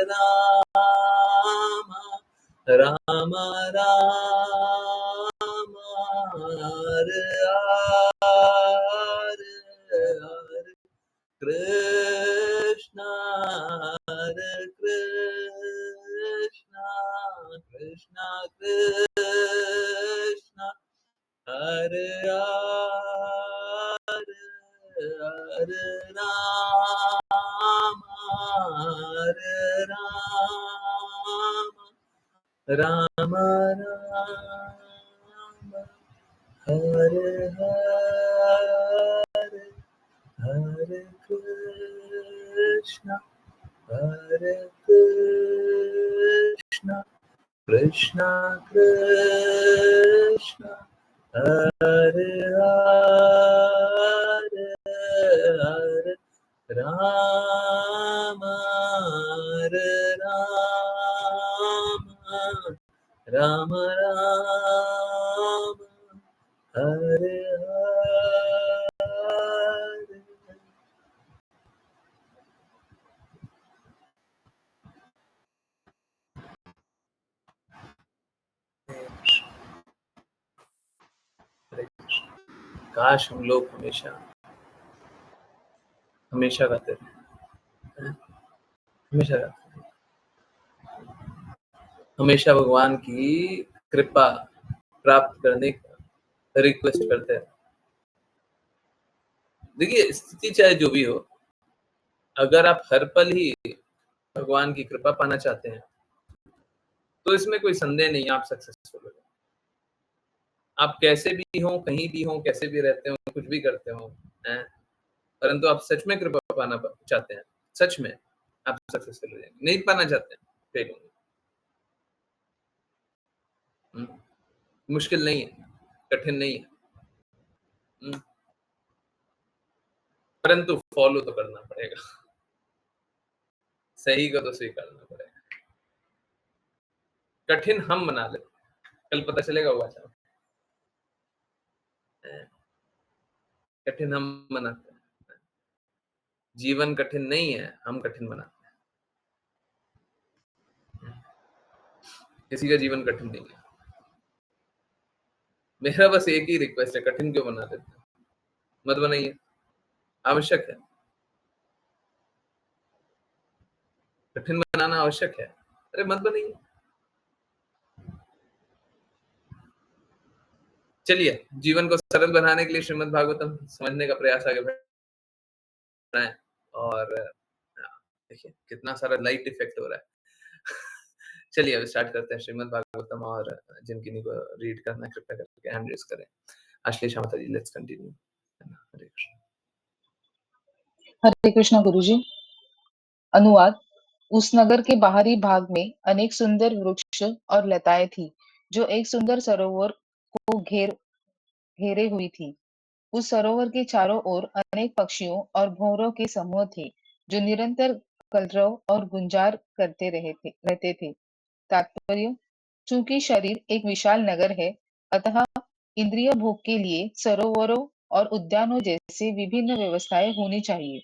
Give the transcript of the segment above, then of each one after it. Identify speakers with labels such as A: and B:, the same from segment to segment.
A: राम राम राम हरे हरे कृष्णा कृष्णा कृष्णा कृष्णा हरे हरे राम राम राम हरे हरे हरे कृष्णा कृष्णा कृष्णा हरे हरे हरे राम राम राम हरे हरे। काश हम लोग हमेशा गाते रहे, हमेशा गाते रहे, हमेशा भगवान की कृपा प्राप्त करने का रिक्वेस्ट करते हैं। देखिए, स्थिति चाहे जो भी हो, अगर आप हर पल ही भगवान की कृपा पाना चाहते हैं तो इसमें कोई संदेह नहीं, आप सक्सेसफुल हो। आप कैसे भी हो, कहीं भी हो, कैसे भी रहते हो, कुछ भी करते हो, परंतु आप सच में कृपा पाना चाहते हैं, सच में आप सक्सेसफुल हो जाएंगे। नहीं पाना चाहते हैं, फेल होंगे। मुश्किल नहीं है, कठिन नहीं है, परंतु फॉलो तो करना पड़ेगा, सही को तो स्वीकारना पड़ेगा। कठिन हम बना लेते, कल पता चलेगा हुआ क्या। कठिन हम बनाते हैं, जीवन कठिन नहीं है, हम कठिन बनाते हैं। किसी का जीवन कठिन नहीं है। मेरा बस एक ही रिक्वेस्ट है, कठिन क्यों बना देते हैं? मत बनाइए, आवश्यक है, कठिन बनाना आवश्यक है, अरे मत बनाइए। चलिए, जीवन को सरल बनाने के लिए श्रीमद् भागवतम समझने का प्रयास आगे बढ़ाएं। और देखिए कितना सारा लाइट इफेक्ट हो रहा है। चलिए अब स्टार्ट करते हैं श्रीमद् भागवतम, और जिनकी नहीं को रीड करना है कृपया करके हैंड रेज करें। आश्लेषा माता जी, लेट्स कंटिन्यू। हरे कृष्ण।
B: हरे कृष्ण गुरुजी। अनुवाद। उस नगर के बाहरी भाग में अनेक सुंदर वृक्ष और लताएं थी, जो एक सुंदर सरोवर को घेरे हुई थी। उस सरोवर के चारों ओर अनेक पक्षियों और भंवरों के समूह थे, जो निरंतर कलरव और गुंजार करते रहते थे। तात्पर्य: चूंकि शरीर एक विशाल नगर है, अतः इंद्रिय भोग के लिए सरोवरों और उद्यानों जैसे विभिन्न व्यवस्थाएं होनी चाहिए।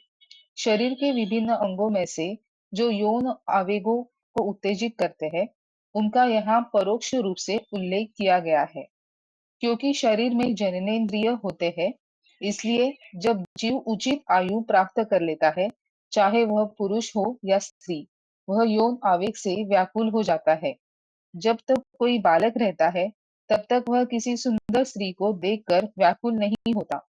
B: शरीर के विभिन्न अंगों में से जो यौन आवेगों को उत्तेजित करते हैं, उनका यहाँ परोक्ष रूप से उल्लेख किया गया है। क्योंकि शरीर में जननेंद्रिय होते हैं, इसलिए जब जीव उचित आयु प्राप्त कर लेता है, चाहे वह पुरुष हो या स्त्री, वह यौन आवेग से व्याकुल हो जाता है। जब तक कोई बालक रहता है, तब तक वह किसी सुंदर स्त्री को देखकर व्याकुल नहीं होता।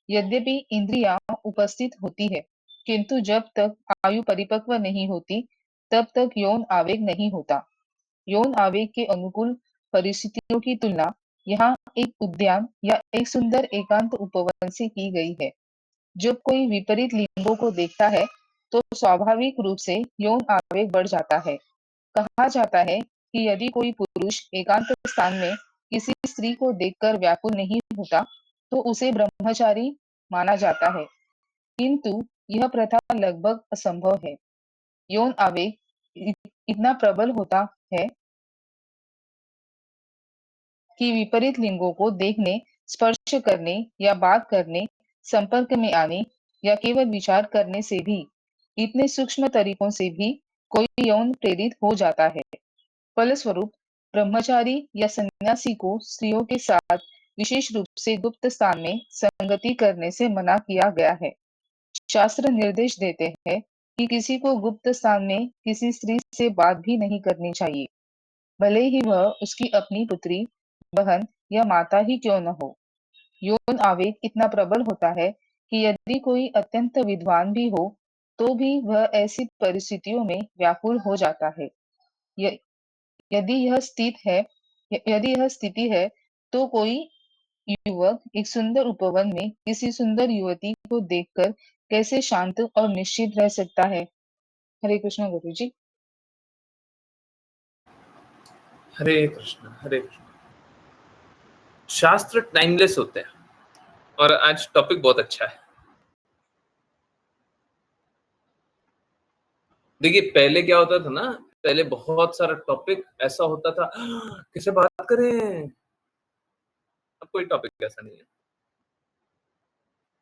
B: यद्यपि इंद्रियां उपस्थित होती है, किंतु जब तक आयु परिपक्व नहीं होती, तब तक यौन आवेग नहीं होता। यौन आवेग के अनुकूल परिस्थितियों की तुलना यहाँ एक उद्यान या एक सुंदर एकांत उपवन से की गई है। जब कोई विपरीत लिंगों को देखता है, तो स्वाभाविक रूप से यौन आवेग बढ़ जाता है। कहा जाता है कि यदि कोई पुरुष एकांत स्थान में किसी स्त्री को देखकर व्याकुल नहीं होता, तो उसे ब्रह्मचारी माना जाता है, किंतु यह प्रथा लगभग असंभव है। यौन आवेग इतना प्रबल होता है कि विपरीत लिंगों को देखने, स्पर्श करने या बात करने, संपर्क में आने या केवल विचार करने से भी, इतने सूक्ष्म तरीकों से भी कोई यौन प्रेरित हो जाता है। फलस्वरूप ब्रह्मचारी या सन्यासी को स्त्रियों के साथ विशेष रूप से गुप्त स्थान में संगति करने से मना किया गया है। शास्त्र निर्देश देते हैं कि किसी को गुप्त स्थान में किसी स्त्री से बात भी नहीं करनी चाहिए, भले ही वह उसकी अपनी पुत्री, बहन या माता ही क्यों न हो। यौन आवेग इतना प्रबल होता है कि यदि कोई अत्यंत विद्वान भी हो, तो भी वह ऐसी परिस्थितियों में व्याकुल हो जाता है। य- यदि यदि यह स्थिति है, तो कोई युवक एक सुंदर उपवन में किसी सुंदर युवती को देखकर कैसे शांत और निश्चित रह सकता है? हरे कृष्ण गुरु जी।
A: हरे कृष्ण, हरे कृष्ण। शास्त्र टाइमलेस होते हैं और आज टॉपिक बहुत अच्छा है। देखिए पहले क्या होता था ना, पहले बहुत सारा टॉपिक ऐसा होता था, किसे बात करें। अब कोई टॉपिक ऐसा नहीं है,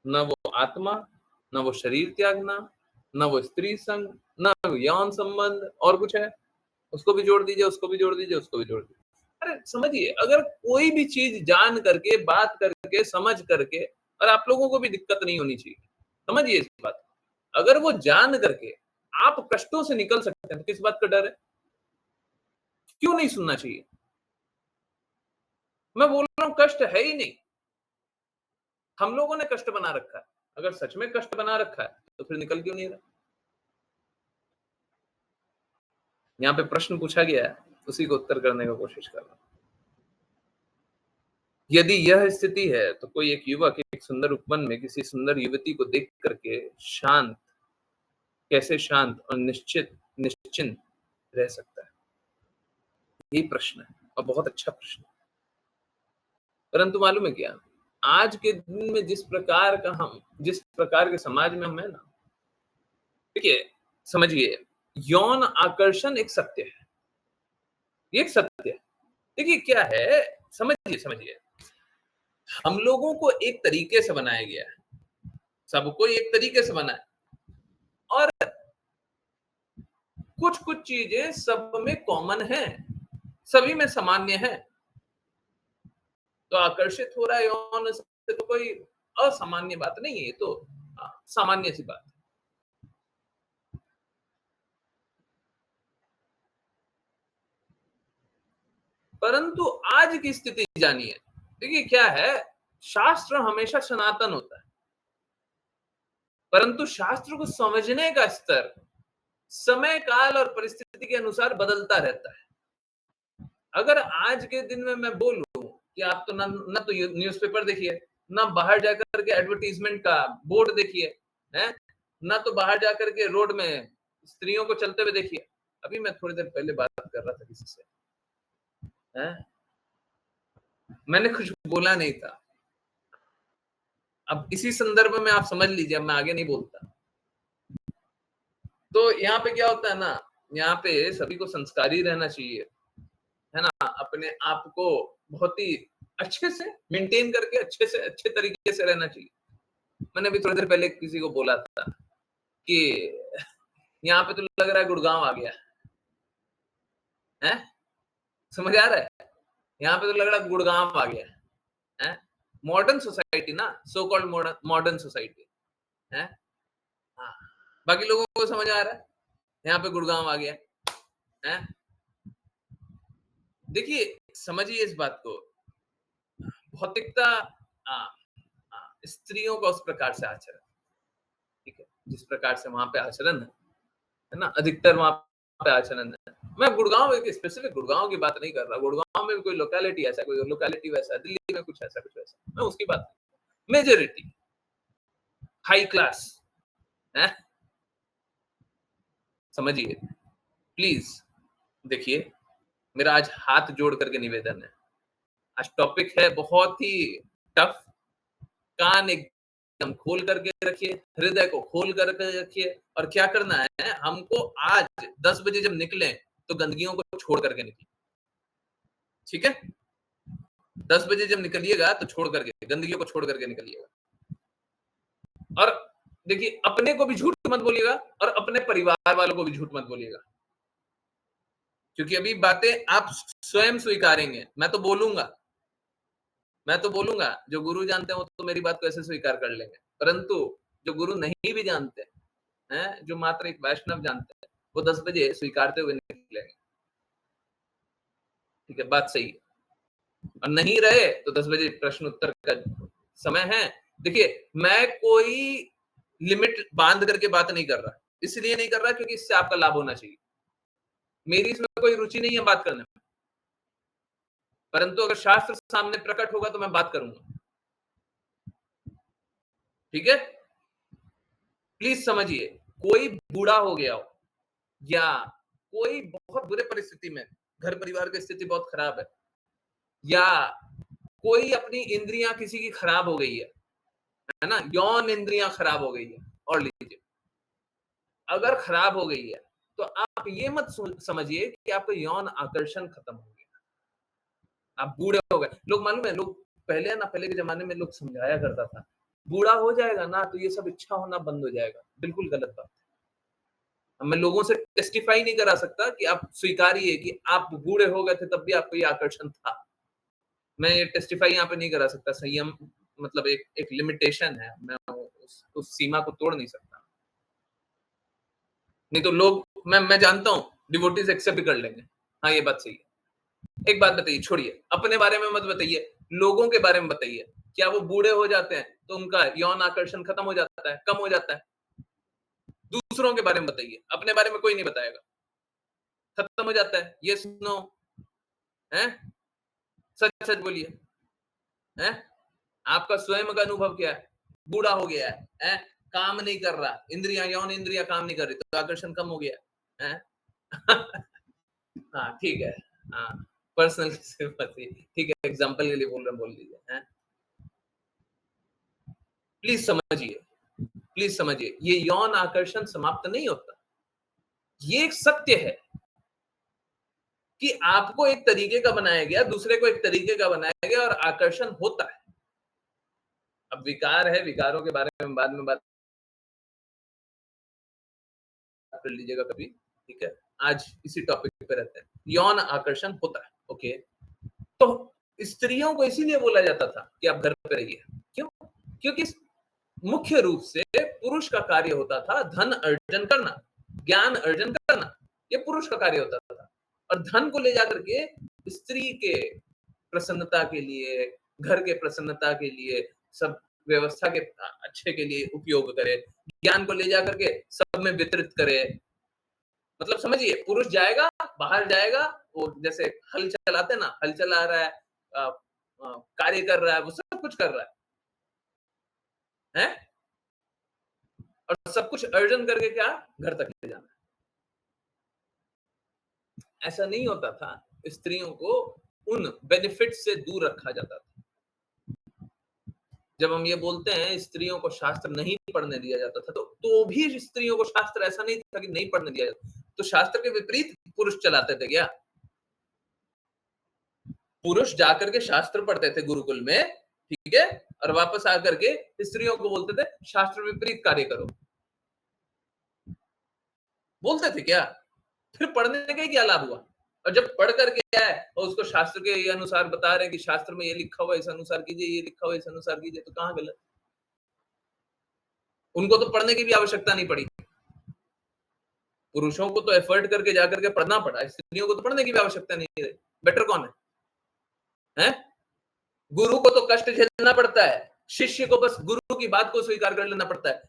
A: ना वो आत्मा, ना वो शरीर त्यागना, ना वो स्त्री संग, ना वो यौन संबंध, और कुछ है उसको भी जोड़ दीजिए, उसको भी जोड़ दीजिए, उसको भी जोड़ दीजिए। अरे समझिए, अगर कोई भी चीज जान करके, बात करके, समझ करके, और आप लोगों को भी दिक्कत नहीं होनी चाहिए, समझिए इस बात। अगर वो जान करके आप कष्टों से निकल सकते हैं तो किस बात का डर है? क्यों नहीं सुनना चाहिए? मैं बोल रहा हूं कष्ट है ही नहीं, हम लोगों ने कष्ट बना रखा है। अगर सच में कष्ट बना रखा है तो फिर निकल क्यों नहीं रहा? यहाँ पे प्रश्न पूछा गया है, उसी को उत्तर करने का कोशिश कर रहा हूं। यदि यह स्थिति है तो कोई एक युवक एक सुंदर उपवन में किसी सुंदर युवती को देख करके कैसे शांत और निश्चिंत रह सकता है? यही प्रश्न है, और बहुत अच्छा प्रश्न है। परंतु मालूम है क्या, आज के दिन में जिस प्रकार के समाज में हम है ना, देखिए समझिए, यौन आकर्षण एक सत्य है, ये एक सत्य है। देखिए क्या है, समझिए समझिए, हम लोगों को एक तरीके से बनाया गया है, सबको एक तरीके से बना है, और कुछ कुछ चीजें सब में कॉमन है, सभी में सामान्य है। तो आकर्षित हो रहा है यौन से तो कोई असामान्य बात नहीं है, ये तो सामान्य सी बात है। परंतु आज की स्थिति जानिए, देखिए क्या है, शास्त्र हमेशा सनातन होता है, परंतु शास्त्र को समझने का स्तर समय काल और परिस्थिति के अनुसार बदलता रहता है। अगर आज के दिन में मैं बोलूं कि आप तो ना तो न्यूज़पेपर देखिए, ना बाहर जाकर के एडवर्टीजमेंट का बोर्ड देखिए, हैं, ना तो बाहर जाकर के रोड में स्त्रियों को चलते हुए देखिए। अभी मैं थोड़ी देर पहले बात कर रहा था किसी से, हैं, मैंने कुछ बोला नहीं था। अब इसी संदर्भ में आप समझ लीजिए, अब मैं आगे नहीं बोलता। तो यहाँ पे क्या होता है ना, यहाँ पे सभी को संस्कारी रहना चाहिए, है ना, अपने आप को बहुत ही अच्छे से मेंटेन करके अच्छे तरीके से रहना चाहिए। मैंने अभी थोड़ी देर पहले किसी को बोला था कि यहाँ पे तो लग रहा है गुड़गांव आ गया है, समझ आ रहा है? यहाँ पे तो लग रहा है गुड़गांव आ गया है, मॉडर्न सोसाइटी ना, सो कॉल्ड मॉडर्न सोसाइटी है। हाँ, बाकी लोगों को समझ आ रहा है यहाँ पे गुड़गांव आ गया है। देखिए समझिए इस बात को, भौतिकता स्त्रियों का उस प्रकार से आचरण, ठीक है, जिस प्रकार से वहां पे आचरण है ना, अधिकतर वहां पे आचरण है। मैं गुड़गांव, एक स्पेसिफिक गुड़गांव की बात नहीं कर रहा, गुड़गांव में कोई लोकेलिटी ऐसा, कोई लोकेलिटी वैसा, दिल्ली में कुछ ऐसा कुछ वैसा, मैं उसकी बात, मेजोरिटी हाई क्लास है, समझिए प्लीज। देखिए मेरा आज हाथ जोड़ करके निवेदन है, आज टॉपिक है बहुत ही टफ, कान एकदम खोल करके रखिए, हृदय को खोल करके रखिए, और क्या करना है हमको, आज 10 बजे जब निकले तो गंदगियों को छोड़ करके निकले, ठीक है? 10 बजे जब निकलिएगा तो छोड़ करके, गंदगियों को छोड़ करके निकलिएगा। और देखिए अपने को भी झूठ मत बोलिएगा और अपने परिवार वालों को भी झूठ मत बोलिएगा, क्योंकि अभी बातें आप स्वयं स्वीकारेंगे, मैं तो बोलूंगा, जो गुरु जानते हैं वो तो मेरी बात को ऐसे स्वीकार कर लेंगे, परंतु जो गुरु नहीं भी जानते हैं, जो मात्र एक वैष्णव जानते हैं, वो 10 बजे स्वीकारते हुए निकलेंगे। ठीक है, बात सही है। और नहीं रहे तो 10 बजे प्रश्न उत्तर का समय है। देखिए, मैं कोई लिमिट बांध करके बात नहीं कर रहा, इसलिए नहीं कर रहा क्योंकि इससे आपका लाभ होना चाहिए। मेरी इसमें कोई रुचि नहीं है बात करने में, परंतु अगर शास्त्र सामने प्रकट होगा तो मैं बात करूंगा। ठीक है, प्लीज समझिए, कोई बूढ़ा हो गया हो या कोई बहुत बुरे परिस्थिति में, घर परिवार की स्थिति बहुत खराब है, या कोई अपनी इंद्रियां किसी की खराब हो गई है ना, यौन इंद्रियां खराब हो गई है, और लीजिए अगर खराब हो गई है तो आप ये मत समझिए कि आपका यौन आकर्षण खत्म हो गया, आप बूढ़े हो गए। लोग मालूम है, लोग पहले के जमाने में लोग समझाया करता था, बूढ़ा हो जाएगा ना तो ये सब इच्छा होना बंद हो जाएगा। बिल्कुल गलत बात। मैं लोगों से टेस्टिफाई नहीं करा सकता कि आप स्वीकारिए कि आप बूढ़े हो गए थे तब भी आपको ये आकर्षण था। मैं ये टेस्टिफाई यहाँ पे नहीं करा सकता। संयम मतलब एक लिमिटेशन है, मैं उस सीमा को तोड़ नहीं सकता। नहीं तो लोग, मैं जानता हूँ डिवोटीज एक्सेप्ट कर लेंगे, हाँ ये बात सही है। एक बात बताइए, छोड़िए अपने बारे में मत बताइए, लोगों के बारे में बताइए, क्या वो बूढ़े हो जाते हैं तो उनका यौन आकर्षण खत्म हो जाता है, कम हो जाता है? दूसरों के बारे में बताइए, अपने बारे में कोई नहीं बताएगा। खत्म हो जाता है, ये सुनो है, सच सच बोलिए, है आपका स्वयं का अनुभव क्या है? बूढ़ा हो गया है, काम नहीं कर रहा, इंद्रियां, यौन इंद्रियां काम नहीं कर रही, तो आकर्षण कम हो गया है। हाँ ठीक है, हाँ पर्सनल ठीक है, एग्जाम्पल के लिए बोल रहे, बोल लीजिए। प्लीज समझिए, ये यौन आकर्षण समाप्त नहीं होता। ये एक सत्य है कि आपको एक तरीके का बनाया गया, दूसरे को एक तरीके का बनाया गया, और आकर्षण होता है। अब विकार है, विकारों के बारे में बाद में बात कर लीजिएगा कभी, ठीक है? आज इसी टॉपिक पे रहते हैं। यौन आकर्षण होता है, ओके। तो स्त्रियों को इसीलिए बोला जाता था कि आप घर पे रहिए। क्यों? क्योंकि मुख्य रूप से पुरुष का कार्य होता था धन अर्जन करना, ज्ञान अर्जन करना, ये पुरुष का कार्य होता था। और धन को ले जाकर के स्त्री के प्रसन्नता के लिए, घर के प्रसन्नता के लिए, सब व्यवस्था के अच्छे के लिए उपयोग करे, ज्ञान को ले जाकर के सब में वितरित करे। मतलब समझिए, पुरुष जाएगा, बाहर जाएगा, वो जैसे हल चलाते ना, हल चला रहा है, कार्य कर रहा है, वो सब कुछ कर रहा है, और सब कुछ अर्जन करके क्या घर तक ले जाना है। ऐसा नहीं होता था, स्त्रियों को उन बेनिफिट से दूर रखा जाता था। जब हम ये बोलते हैं स्त्रियों को शास्त्र नहीं पढ़ने दिया जाता था, तो भी स्त्रियों को शास्त्र ऐसा नहीं था कि नहीं पढ़ने दिया जाता, तो शास्त्र के विपरीत पुरुष चलाते थे क्या? पुरुष जाकर के शास्त्र पढ़ते थे गुरुकुल में, ठीक है, और वापस आकर के स्त्रियों को बोलते थे शास्त्र विपरीत कार्य करो। बोलते थे क्या? फिर पढ़ने का क्या लाभ हुआ? और जब पढ़ करके आए और उसको शास्त्र के अनुसार बता रहे हैं कि शास्त्र में ये लिखा हुआ है इस अनुसार कीजिए, ये लिखा हुआ है इस अनुसार कीजिए, तो कहाँ गलत? उनको तो पढ़ने की भी आवश्यकता नहीं पड़ी। पुरुषों को तो एफर्ट करके जाकर के पढ़ना पड़ा, स्त्रियों को तो पढ़ने की भी आवश्यकता नहीं है। बेटर कौन है? हैं? गुरु को तो कष्ट झेलना पड़ता है, शिष्य को बस गुरु की बात को स्वीकार कर लेना पड़ता है।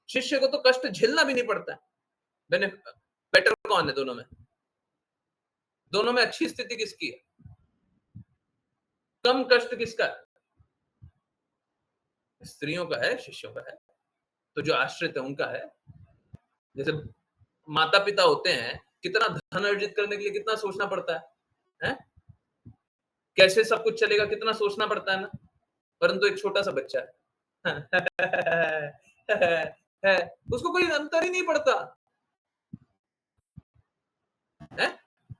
A: शिष्य को तो कष्ट झेलना भी नहीं पड़ता है। बेटर कौन है दोनों में? दोनों में अच्छी स्थिति किसकी है? कम कष्ट किसका है? स्त्रियों का है, शिष्यों का है। तो जो आश्रित है उनका है। जैसे माता पिता होते हैं, कितना धन अर्जित करने के लिए कितना सोचना पड़ता है? कैसे सब कुछ चलेगा कितना सोचना पड़ता है ना, परंतु एक छोटा सा बच्चा है उसको कोई अंतर ही नहीं पड़ता है।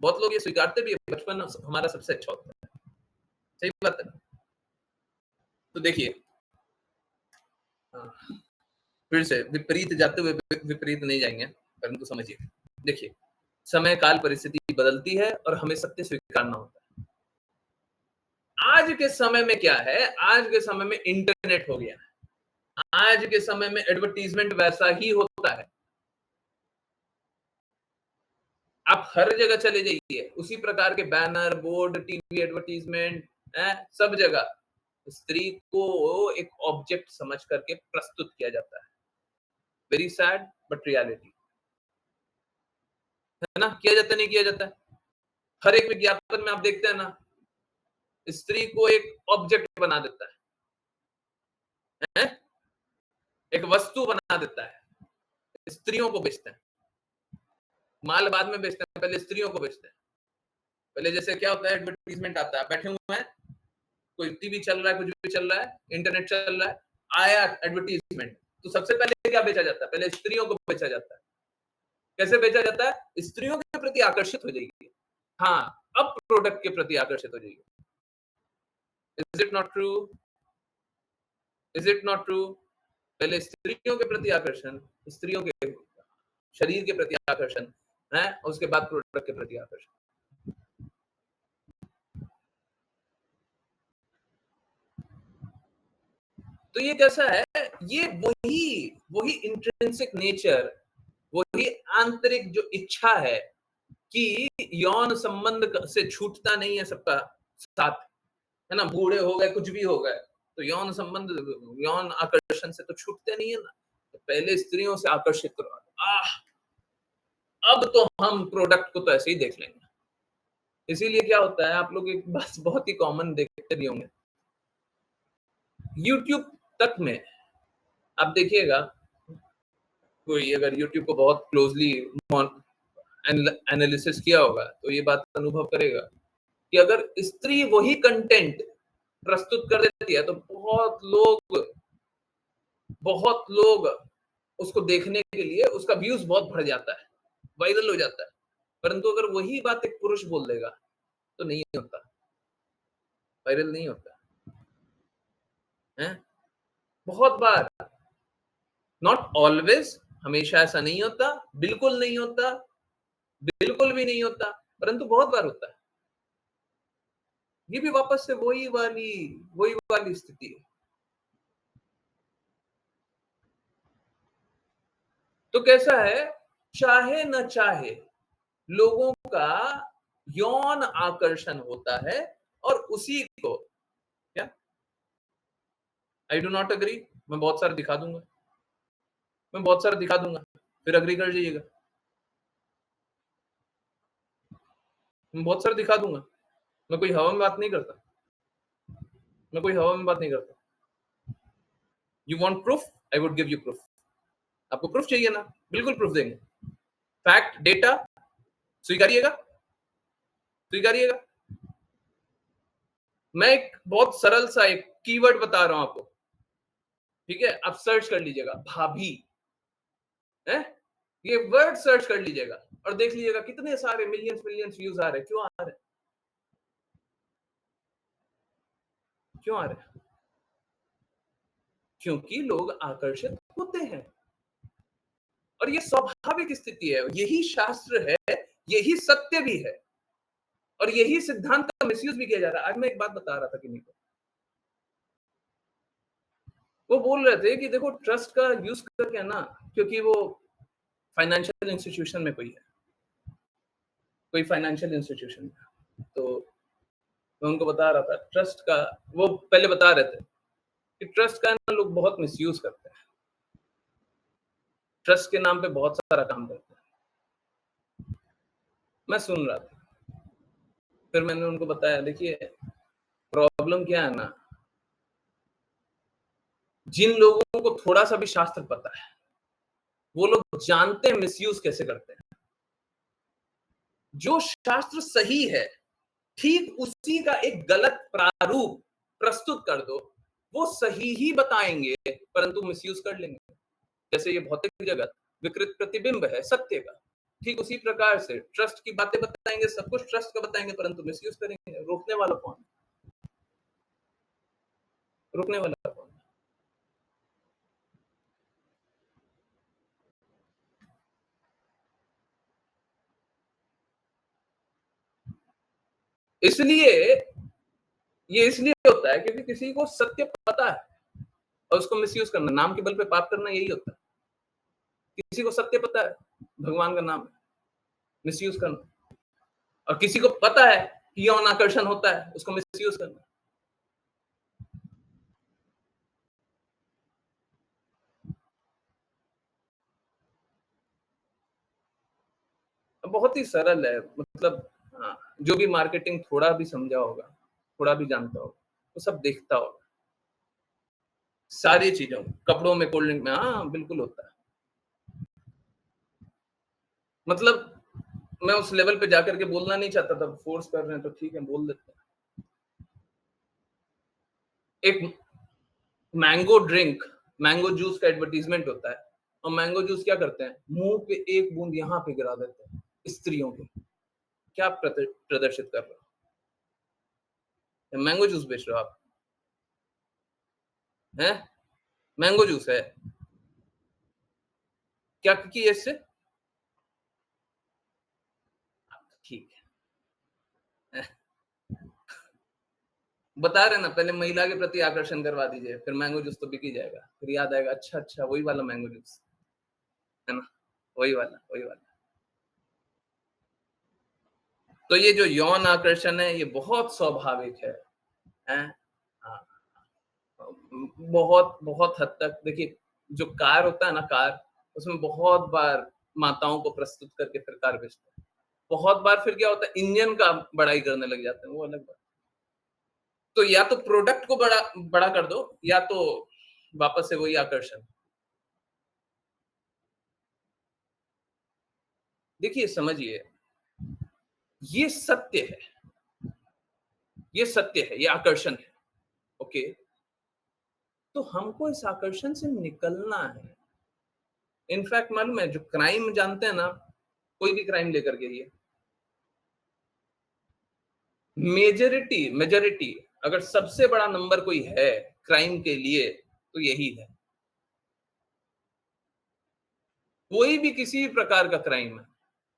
A: बहुत लोग ये स्वीकारते भी है, बचपन हमारा सबसे अच्छा होता है, सही बात है ना? तो देखिए, फिर से विपरीत जाते हुए विपरीत नहीं जाएंगे, परंतु समझिए, देखिए समय काल परिस्थिति बदलती है और हमें सत्य स्वीकारना होता है। आज के समय में क्या है, आज के समय में इंटरनेट हो गया है। आज के समय में एडवर्टाइजमेंट वैसा ही होता है। आप हर जगह चले जाइए, उसी प्रकार के बैनर, बोर्ड, टीवी एडवर्टाइजमेंट है, सब जगह स्त्री को एक ऑब्जेक्ट समझ करके प्रस्तुत किया जाता है। वेरी सैड बट रियलिटी है ना। किया जाता है, नहीं किया जाता है। हर एक विज्ञापन में आप देखते हैं ना, स्त्री को एक ऑब्जेक्ट बना देता है? एक वस्तु बना देता है। स्त्रियों को बेचते हैं, माल बाद में बेचते हैं, पहले स्त्रियों को बेचते हैं। पहले जैसे क्या होता है, एडवर्टाइजमेंट आता है, बैठे हुए हैं, कोई टीवी चल रहा है, कुछ भी चल रहा है, इंटरनेट चल रहा है, आया एडवर्टाइजमेंट, तो सबसे पहले क्या बेचा जाता है? पहले स्त्रियों को बेचा जाता है। कैसे बेचा जाता है? स्त्रियों के प्रति आकर्षित हो जाएगी। हाँ, अब प्रोडक्ट के प्रति आकर्षित हो जाएगी। Is it not true? Is it not true? पहले स्त्रियों के प्रति आकर्षण, स्त्रियों के शरीर के प्रति आकर्षण है, उसके बाद प्रोडक्ट के प्रति आकर्षण। तो ये कैसा है? ये वही इंट्रिंसिक नेचर, वही आंतरिक जो इच्छा है कि यौन संबंध से छूटता नहीं है सबका साथ, है ना। बूढ़े हो गए, कुछ भी हो गए, तो यौन संबंध, यौन आकर्षण से तो छूटते नहीं है ना। तो पहले स्त्रियों से आकर्षित करो, अब तो हम प्रोडक्ट को तो ऐसे ही देख लेंगे। इसीलिए क्या होता है, आप लोग एक बात बहुत ही कॉमन देखते भी होंगे, यूट्यूब तक में आप देखिएगा, कोई अगर यूट्यूब को बहुत क्लोजली एनालिसिस किया होगा तो ये बात अनुभव करेगा कि अगर स्त्री वही कंटेंट प्रस्तुत कर देती है तो बहुत लोग उसको देखने के लिए उसका व्यूज बहुत बढ़ जाता है, वायरल हो जाता है। परंतु अगर वही बात एक पुरुष बोल देगा तो नहीं होता, वायरल नहीं होता है। बहुत बार, नॉट ऑलवेज, हमेशा ऐसा नहीं होता, बिल्कुल नहीं होता, बिल्कुल भी नहीं होता, परंतु बहुत बार होता है। ये भी वापस से वही वाली स्थिति है। तो कैसा है, चाहे न चाहे लोगों का यौन आकर्षण होता है और उसी को, क्या, आई डू नॉट अग्री, मैं बहुत सारा दिखा दूंगा, फिर अग्री कर जाइएगा। मैं बहुत सारा दिखा दूंगा, मैं कोई हवा में बात नहीं करता, you want proof, I would give you proof. आपको प्रूफ चाहिए ना, बिल्कुल प्रूफ देंगे। फैक्ट, डेटा स्वीकारिएगा। मैं एक बहुत सरल सा एक कीवर्ड बता रहा हूं आपको, ठीक है। आप सर्च कर लीजिएगा, भाभी है, ये वर्ड सर्च कर लीजिएगा और देख लीजिएगा कितने सारे मिलियंस व्यूज आ रहे हैं। क्यों आ रहे हैं? क्योंकि लोग आकर्षित होते हैं और ये स्वाभाविक स्थिति है, यही शास्त्र है, यही सत्य भी है और यही सिद्धांत का मिसयूज भी किया जा रहा है। आज मैं एक बात बता रहा था किन्हीं को, वो बोल रहे थे कि देखो ट्रस्ट का यूज करके ना, क्योंकि वो फाइनेंशियल इंस्टीट्यूशन में कोई फाइनेंशियल इंस्टीट्यूशन में, तो मैं उनको बता रहा था ट्रस्ट का, वो पहले बता रहे थे कि ट्रस्ट का ना लोग बहुत मिसयूज करते हैं, ट्रस्ट के नाम पे बहुत सारा काम करते हैं। मैं सुन रहा था, फिर मैंने उनको बताया देखिए प्रॉब्लम क्या है ना, जिन लोगों को थोड़ा सा भी शास्त्र पता है वो लोग जानते हैं मिसयूज कैसे करते हैं। जो शास्त्र सही है, ठीक उसी का एक गलत प्रारूप प्रस्तुत कर दो, वो सही ही बताएंगे परंतु मिसयूज कर लेंगे। जैसे ये भौतिक जगत विकृत प्रतिबिंब है सत्य का, ठीक उसी प्रकार से ट्रस्ट की बातें बताएंगे, सब कुछ ट्रस्ट का बताएंगे परंतु मिसयूज करेंगे। रोकने वाला कौन? इसलिए ये इसलिए होता है क्योंकि किसी को सत्य पता है और उसको मिसयूज करना, नाम के बल पे पाप करना यही होता है। किसी को सत्य पता है, भगवान का नाम है, मिसयूज करना, और किसी को पता है कि यौन आकर्षण होता है, उसको मिसयूज करना। बहुत ही सरल है, मतलब हाँ, जो भी मार्केटिंग थोड़ा भी समझा होगा, थोड़ा भी जानता होगा, वो सब देखता होगा। सारी चीजों में, कपड़ों में, कोल्ड ड्रिंक में, हाँ बिल्कुल होता है। मतलब मैं उस लेवल पे जाकर के बोलना नहीं चाहता था, फोर्स कर रहे हैं तो ठीक है बोल देते हैं। एक मैंगो ड्रिंक, मैंगो जूस का एडवर्टीजमेंट होता है, और मैंगो जूस क्या करते हैं, मुंह पे एक बूंद यहाँ पे गिरा देते हैं स्त्रियों के। क्या प्रदर्शित कर रहे हो? मैंगो जूस बेच रहे हो आप? हैं? मैंगो जूस है, क्या किया इससे? ठीक है, बता रहे ना, पहले महिला के प्रति आकर्षण करवा दीजिए, फिर मैंगो जूस तो बिक ही जाएगा, फिर याद आएगा अच्छा अच्छा वही वाला मैंगो जूस है ना, वही वाला वही वाला। तो ये जो यौन आकर्षण है ये बहुत स्वाभाविक है? हाँ, बहुत बहुत हद तक देखिए, जो कार होता है ना, कार, उसमें बहुत बार माताओं को प्रस्तुत करके फिर कार बेचते हैं। बहुत बार फिर क्या होता है, इंजन का बड़ाई करने लग जाते हैं, वो अलग बात। तो या तो प्रोडक्ट को बड़ा बड़ा कर दो, या तो वापस से वही आकर्षण। देखिए समझिए, ये सत्य है, ये सत्य है, ये आकर्षण है। ओके, तो हमको इस आकर्षण से निकलना है। इनफैक्ट मालूम है, जो क्राइम जानते हैं ना, कोई भी क्राइम लेकर के, ये मेजोरिटी अगर सबसे बड़ा नंबर कोई है क्राइम के लिए, तो यही है। कोई भी किसी भी प्रकार का क्राइम है,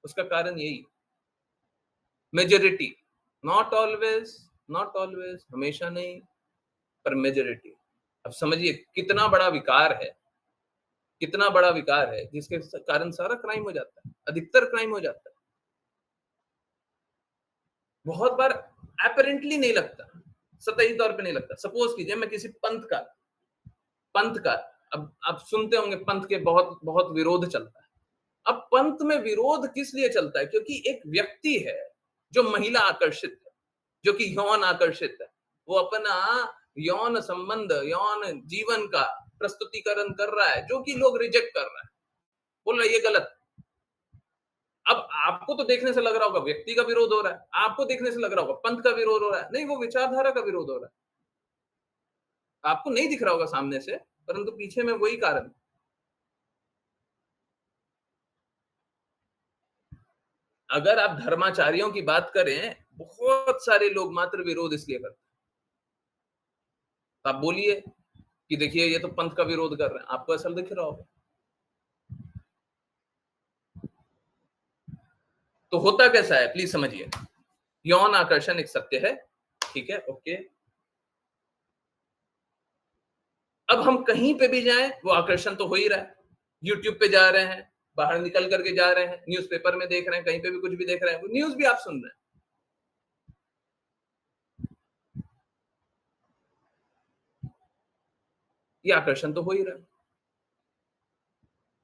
A: उसका कारण यही, मेजोरिटी। नॉट ऑलवेज, हमेशा नहीं, पर मेजोरिटी। अब समझिए कितना बड़ा विकार है, कितना बड़ा विकार है जिसके कारण सारा क्राइम हो जाता है, अधिकतर क्राइम हो जाता है। बहुत बार एपरेंटली नहीं लगता, सतही तौर पे नहीं लगता। सपोज कीजिए मैं किसी पंथ का, अब आप सुनते होंगे पंथ के बहुत बहुत विरोध चलता है। अब पंथ में विरोध किस लिए चलता है? क्योंकि एक व्यक्ति है जो महिला आकर्षित है, जो कि यौन आकर्षित है, वो अपना यौन संबंध, यौन जीवन का प्रस्तुतिकरण कर रहा है, जो कि लोग रिजेक्ट कर रहा है, बोल रहा है ये गलत। अब आपको तो देखने से लग रहा होगा व्यक्ति का विरोध हो रहा है, आपको देखने से लग रहा होगा पंथ का विरोध हो रहा है, नहीं, वो विचारधारा का विरोध हो रहा है। आपको नहीं दिख रहा होगा सामने से, परंतु पीछे में वही कारण है। अगर आप धर्माचार्यों की बात करें, बहुत सारे लोग मात्र विरोध इसलिए करते हैं। तो आप बोलिए कि देखिए ये तो पंथ का विरोध कर रहे हैं, आपको ऐसा दिख रहा होगा। तो होता कैसा है, प्लीज समझिए। यौन आकर्षण एक सत्य है, ठीक है, ओके। अब हम कहीं पे भी जाएं, वो आकर्षण तो हो ही रहा है। यूट्यूब पे जा रहे हैं, बाहर निकल करके जा रहे हैं, न्यूज़पेपर में देख रहे हैं, कहीं पे भी कुछ भी देख रहे हैं, न्यूज़ भी आप सुन रहे हैं। ये आकर्षण तो हो ही रहा है।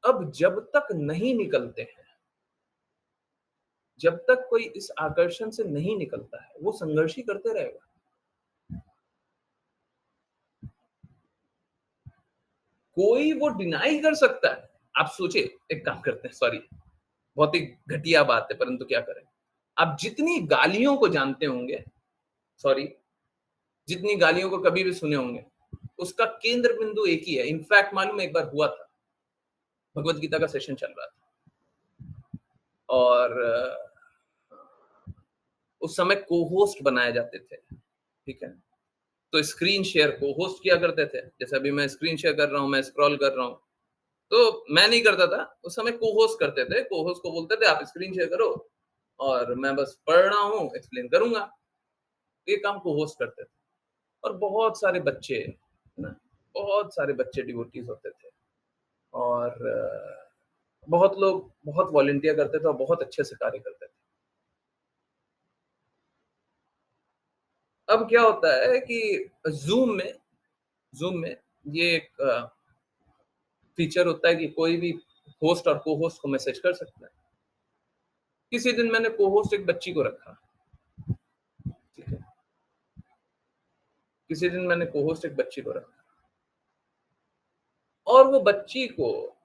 A: अब जब तक नहीं निकलते हैं, जब तक कोई इस आकर्षण से नहीं निकलता है, वो संघर्ष ही करते रहेगा। कोई वो डिनाई कर सकता है? आप सोचिए, एक काम करते हैं, सॉरी, बहुत ही घटिया बात है, परंतु क्या करें। आप जितनी गालियों को जानते होंगे, सॉरी, जितनी गालियों को कभी भी सुने होंगे, उसका केंद्र बिंदु एक ही है। इनफैक्ट मालूम है, एक बार हुआ था, भगवत गीता का सेशन चल रहा था, और उस समय को-होस्ट बनाए जाते थे, ठीक है? तो स्क्रीन शेयर को-होस्ट किया करते थे। जैसे अभी मैं स्क्रीन शेयर कर रहा हूँ, मैं स्क्रॉल कर रहा हूँ, तो मैं नहीं करता था, उस समय को-होस्ट करते थे। को-होस्ट को बोलते थे आप स्क्रीन शेयर करो और मैं बस पढ़ रहा हूँ, एक्सप्लेन करूँगा। ये काम को होस्ट करते थे और बहुत सारे बच्चे, है ना, बहुत सारे बच्चे डिवोटीज होते थे और बहुत लोग बहुत वॉलंटियर करते थे और बहुत अच्छे से कार्य करते थे। अब क्या होता है कि ज़ूम में ये एक फीचर होता है कि कोई भी होस्ट और को-होस्ट को मैसेज कर सकता है। किसी दिन मैंने को-होस्ट एक बच्ची को रखा, ठीक है? किसी दिन मैंने को-होस्ट एक बच्ची को रखा और वो बच्ची को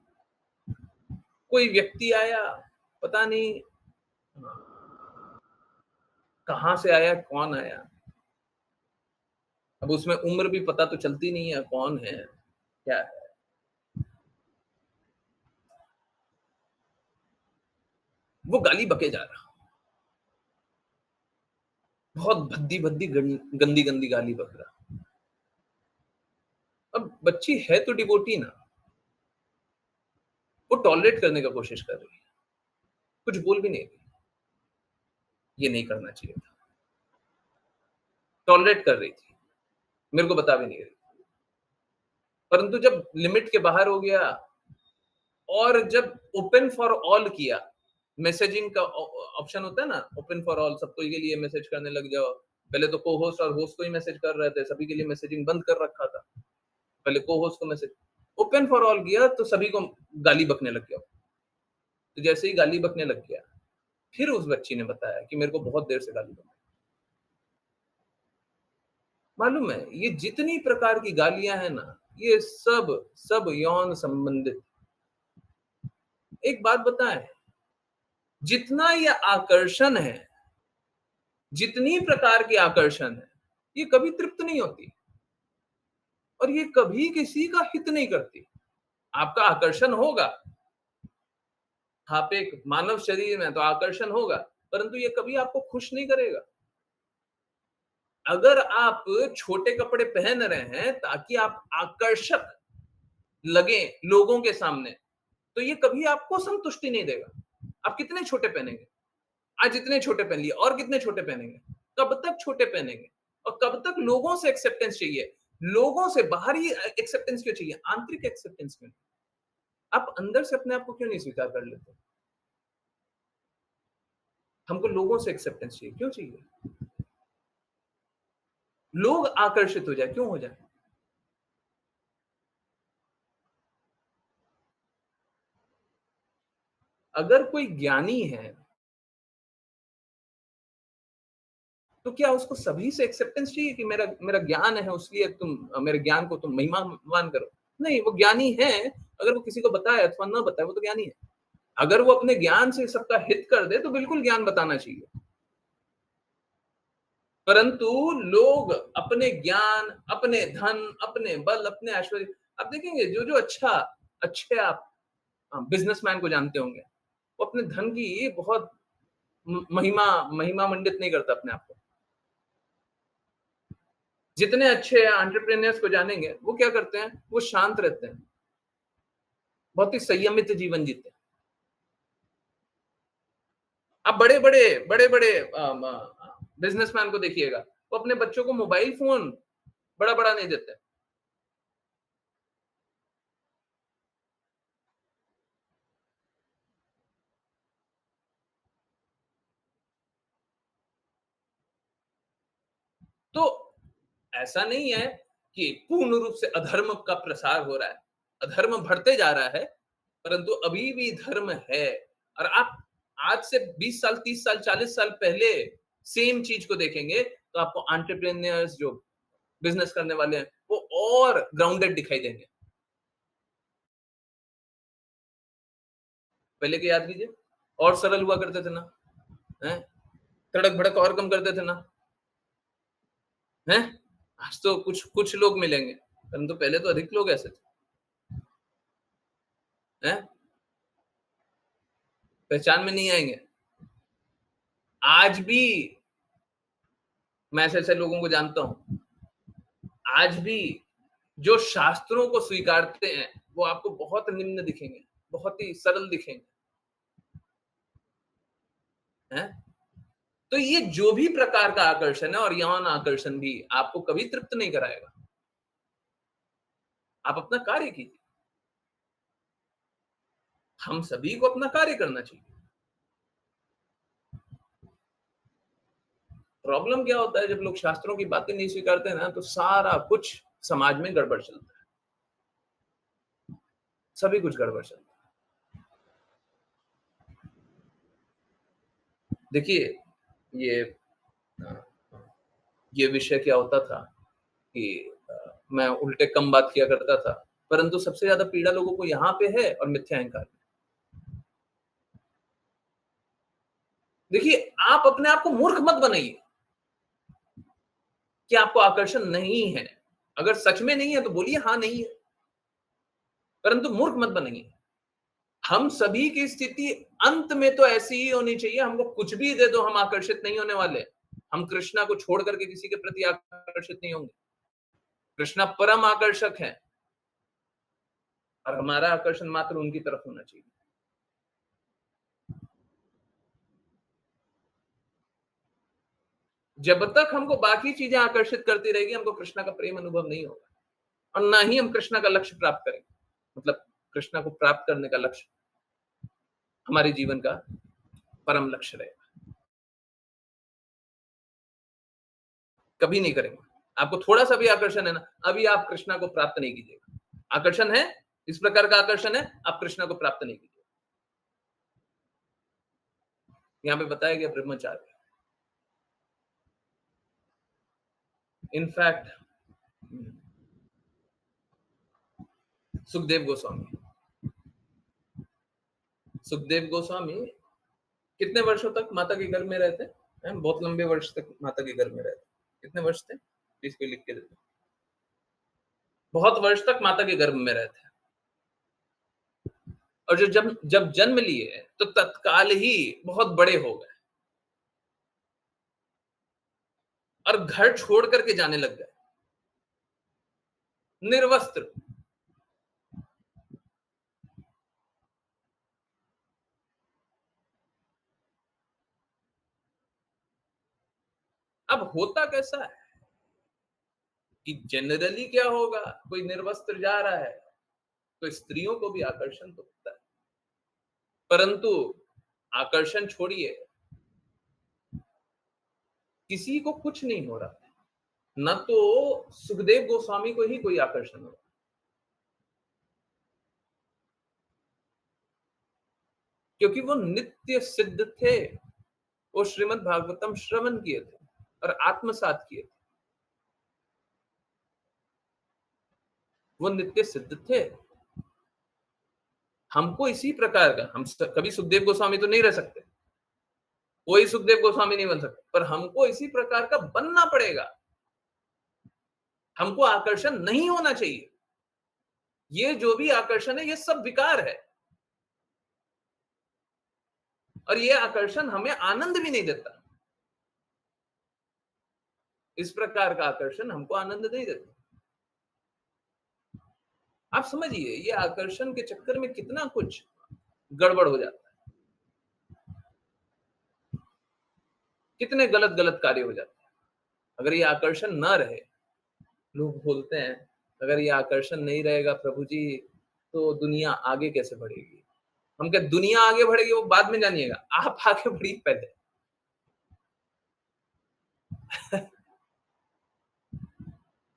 A: कोई व्यक्ति आया, पता नहीं कहाँ से आया, कौन आया? अब उसमें उम्र भी पता तो चलती नहीं है, कौन है, क्या है? वो गाली बके जा रहा, बहुत भद्दी-भद्दी गंदी-गंदी गाली बक रहा। अब बच्ची है तो डिवोटी ना, वो टॉलरेट करने का कोशिश कर रही है, कुछ बोल भी नहीं रही, ये नहीं करना चाहिए था। टॉलरेट कर रही थी, मेरे को बता भी नहीं रही। परंतु जब लिमिट के बाहर हो गया और जब ओपन फॉर ऑल किया, मैसेजिंग का ऑप्शन होता है ना, ओपन फॉर ऑल, सबको के लिए मैसेज करने लग जाओ। पहले तो को-होस्ट और होस्ट को ही मैसेज कर रहे थे, सभी के लिए मैसेजिंग बंद कर रखा था। पहले को-होस्ट को मैसेज, ओपन फॉर ऑल किया तो सभी को गाली बकने लग गया। तो जैसे ही गाली बकने लग गया, फिर उस बच्ची ने बताया कि मेरे को बहुत देर से गाली बक, मालूम है ये जितनी प्रकार की गालियाँ हैं ना, ये सब यौन संबंधित। एक बात बताएँ, जितना ये आकर्षण है, जितनी प्रकार की आकर्षण है, ये कभी तृप्त नहीं होती और ये कभी किसी का हित नहीं करती। आपका आकर्षण होगा, आप एक मानव शरीर में तो आकर्षण होगा, परंतु ये कभी आपको खुश नहीं करेगा। अगर आप छोटे कपड़े पहन रहे हैं ताकि आप आकर्षक लगें लोगों के सामने, तो ये कभी आपको संतुष्टि नहीं देगा। आप कितने छोटे पहनेंगे? आज इतने छोटे पहन लिए और कितने छोटे पहनेंगे? कब तक छोटे पहनेंगे? और कब तक लोगों से एक्सेप्टेंस चाहिए? लोगों से बाहरी एक्सेप्टेंस क्यों चाहिए? आंतरिक एक्सेप्टेंस क्यों नहीं? आप अंदर से अपने आप को क्यों नहीं स्वीकार कर लेते? हमको लोगों से एक्सेप्टेंस चाहिए, क्यों चाहिए? लोग आकर्षित हो जाए, क्यों हो जाए? अगर कोई ज्ञानी है, तो क्या उसको सभी से एक्सेप्टेंस चाहिए कि मेरा मेरा ज्ञान है इसलिए तुम मेरे ज्ञान को तुम महिमामान करो? नहीं, वो ज्ञानी है, अगर वो किसी को बताए अथवा ना बताए, वो तो ज्ञानी है। अगर वो अपने ज्ञान से सबका हित कर दे, तो बिल्कुल ज्ञान बताना चाहिए। परंतु लोग अपने ज्ञान, अपने धन, अपने बल, अपने ऐश्वर्य, आप देखेंगे जो अच्छे आप बिज़नेसमैन को जानते होंगे, वो अपने धन की बहुत महिमा महिमा मंडित नहीं करता अपने आप को। जितने अच्छे एंटरप्रेन्योर्स को जानेंगे, वो क्या करते हैं? वो शांत रहते हैं, बहुत ही संयमित जीवन जीते हैं। आप बड़े-बड़े बिज़नेसमैन को देखिएगा, वो अपने बच्चों को मोबाइल फ़ोन बड़ा-बड़ा नहीं देते। तो ऐसा नहीं है कि पूर्ण रूप से अधर्म का प्रसार हो रहा है। अधर्म बढ़ते जा रहा है, परंतु अभी भी धर्म है। और आप आज से 20 साल, 30 साल, 40 साल पहले सेम चीज़ को देखेंगे, तो आपको एंटरप्रेन्योर्स जो बिज़नेस करने वाले हैं, वो और ग्राउंडेड दिखाई देंगे। पहले के याद कीजिए, और सरल हुआ करते थे ना, हैं? तड़क-भड़क और कम करते थे ना, हैं? आज तो कुछ कुछ लोग मिलेंगे, परंतु पहले तो अधिक लोग ऐसे थे, हैं? पहचान में नहीं आएँगे। आज भी मैं ऐसे-ऐसे लोगों को जानता हूँ, आज भी जो शास्त्रों को स्वीकारते हैं, वो आपको बहुत निम्न दिखेंगे, बहुत ही सरल दिखेंगे, हैं? तो ये जो भी प्रकार का आकर्षण है और यौन आकर्षण भी आपको कभी तृप्त नहीं कराएगा। आप अपना कार्य कीजिए। हम सभी को अपना कार्य करना चाहिए। प्रॉब्लम क्या होता है जब लोग शास्त्रों की बातें नहीं स्वीकारते हैं ना, तो सारा कुछ समाज में गड़बड़ चलता है। सभी कुछ गड़बड़ चलता है। देखिए, ये अ, ये विषय क्या होता था कि मैं उल्टे कम बात किया करता था, परंतु सबसे ज्यादा पीड़ा लोगों को यहाँ पे है और मिथ्या अहंकार में। देखिए, आप अपने आप को मूर्ख मत बनाइए कि आपको आकर्षण नहीं है। अगर सच में नहीं है तो बोलिए हाँ नहीं है, परंतु मूर्ख मत बनाइए। हम सभी की स्थिति अंत में तो ऐसी ही होनी चाहिए, हमको कुछ भी दे दो हम आकर्षित नहीं होने वाले। हम कृष्णा को छोड़ करके किसी के प्रति आकर्षित नहीं होंगे। कृष्णा परम आकर्षक है और हमारा आकर्षण मात्र उनकी तरफ होना चाहिए। जब तक हमको बाकी चीजें आकर्षित करती रहेगी, हमको कृष्णा का प्रेम अनुभव नहीं होगा और ना ही हम कृष्णा का लक्ष्य प्राप्त करेंगे। मतलब कृष्णा को प्राप्त करने का लक्ष्य हमारे जीवन का परम लक्ष्य रहेगा। कभी नहीं करेंगे। आपको थोड़ा सा भी आकर्षण है ना, अभी आप कृष्णा को प्राप्त नहीं कीजिएगा। आकर्षण है, इस प्रकार का आकर्षण है, आप कृष्णा को प्राप्त नहीं कीजिए। यहाँ पे बताया गया ब्रह्मचार्य। इनफैक्ट सुखदेव गोस्वामी सुखदेव गोस्वामी कितने वर्षों तक माता के गर्भ में रहते हैं? बहुत लंबे वर्ष तक माता के गर्भ में रहते। कितने वर्ष थे? प्लीज कोई लिख के देते। बहुत वर्ष तक माता के गर्भ में रहते हैं और जो जब जब जन्म लिए तो तत्काल ही बहुत बड़े हो गए और घर छोड़ करके जाने लग गए, निर्वस्त्र। अब होता कैसा है कि जनरली क्या होगा, कोई निर्वस्त्र जा रहा है तो स्त्रियों को भी आकर्षण तो होता है, परंतु आकर्षण छोड़िए, किसी को कुछ नहीं हो रहा। न तो सुखदेव गोस्वामी को ही कोई आकर्षण हो, क्योंकि वो नित्य सिद्ध थे। वो श्रीमद् भागवतम श्रवण किए थे और आत्मसात किए थे। वो नित्य सिद्ध थे। हमको इसी प्रकार का, हम कभी सुखदेव गोस्वामी तो नहीं रह सकते, कोई सुखदेव गोस्वामी नहीं बन सकता, पर हमको इसी प्रकार का बनना पड़ेगा। हमको आकर्षण नहीं होना चाहिए। ये जो भी आकर्षण है ये सब विकार है और ये आकर्षण हमें आनंद भी नहीं देता। इस प्रकार का आकर्षण हमको आनंद नहीं देता। आप समझिए, ये आकर्षण के चक्कर में कितना कुछ गड़बड़ हो जाता है, कितने गलत गलत कार्य हो जाते हैं। अगर ये आकर्षण ना रहे, लोग बोलते हैं अगर ये आकर्षण नहीं रहेगा प्रभु जी तो दुनिया आगे कैसे बढ़ेगी। हम कहते दुनिया आगे बढ़ेगी वो बाद में जानिएगा, आप आगे बढ़िए पहले।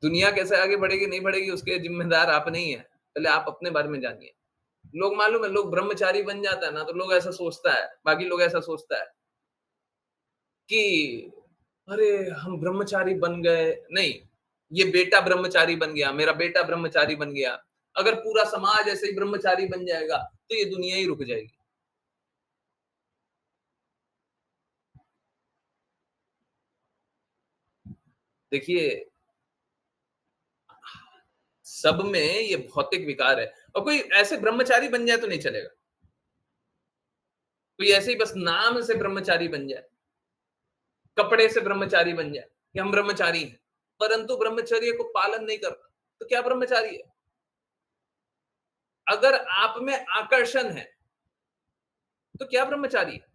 A: दुनिया कैसे आगे बढ़ेगी नहीं बढ़ेगी उसके जिम्मेदार आप नहीं है, पहले आप अपने बारे में जानिए। लोग मालूम है, लोग ब्रह्मचारी बन जाता है ना तो लोग ऐसा सोचता है, बाकी लोग ऐसा सोचता है कि अरे हम ब्रह्मचारी बन गए, नहीं, ये बेटा ब्रह्मचारी बन गया, मेरा बेटा ब्रह्मचारी बन गया। अगर पूरा समाज ऐसे ही ब्रह्मचारी बन जाएगा तो ये दुनिया ही रुक जाएगी। देखिए, सब में ये भौतिक विकार है और कोई ऐसे ब्रह्मचारी बन जाए तो नहीं चलेगा। कोई ऐसे ही बस नाम से ब्रह्मचारी बन जाए, कपड़े से ब्रह्मचारी बन जाए कि हम ब्रह्मचारी हैं, परंतु ब्रह्मचर्य को पालन नहीं करता तो क्या ब्रह्मचारी है? अगर आप में आकर्षण है तो क्या ब्रह्मचारी है?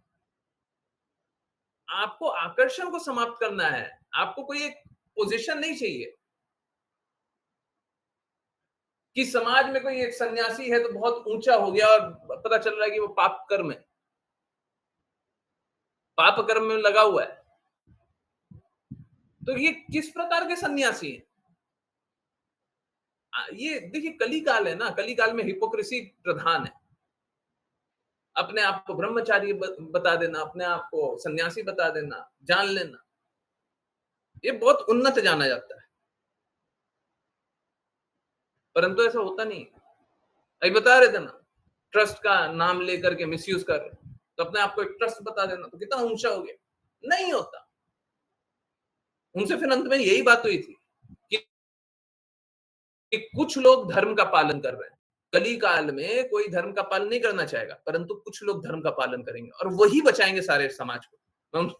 A: आपको आकर्षण को समाप्त करना है। आपको कोई एक पोज़ीशन नहीं चाहिए कि समाज में कोई एक सन्यासी है तो बहुत ऊँचा हो गया और पता चल रहा है कि वो पाप कर्म है। पाप कर्म में लगा हुआ है। तो ये किस प्रकार के सन्यासी हैं? ये देखिए कली काल है ना, कली काल में हिपोक्रेसी प्रधान है। अपने आप को ब्रह्मचारी बता देना, अपने आप को सन्यासी बता देना, जान लेना, ये बहुत उन्नत जाना जाता है। परंतु ऐसा होता नहीं है। अभी बता रहे थे ना, ट्रस्ट का नाम लेकर के मिसयूज़ कर रहे हैं। तो अपने आप को एक ट्रस्ट बता देना, तो कितना ऊँचा हो गया। नहीं होता। उनसे फिर अंत में यही बात हुई थी कि कि कुछ लोग धर्म का पालन कर रहे हैं। कली काल में कोई धर्म का पालन नहीं करना चाहेगा, परंतु कुछ लोग धर्म का पालन करेंगे और वही बचाएँगे सारे समाज को।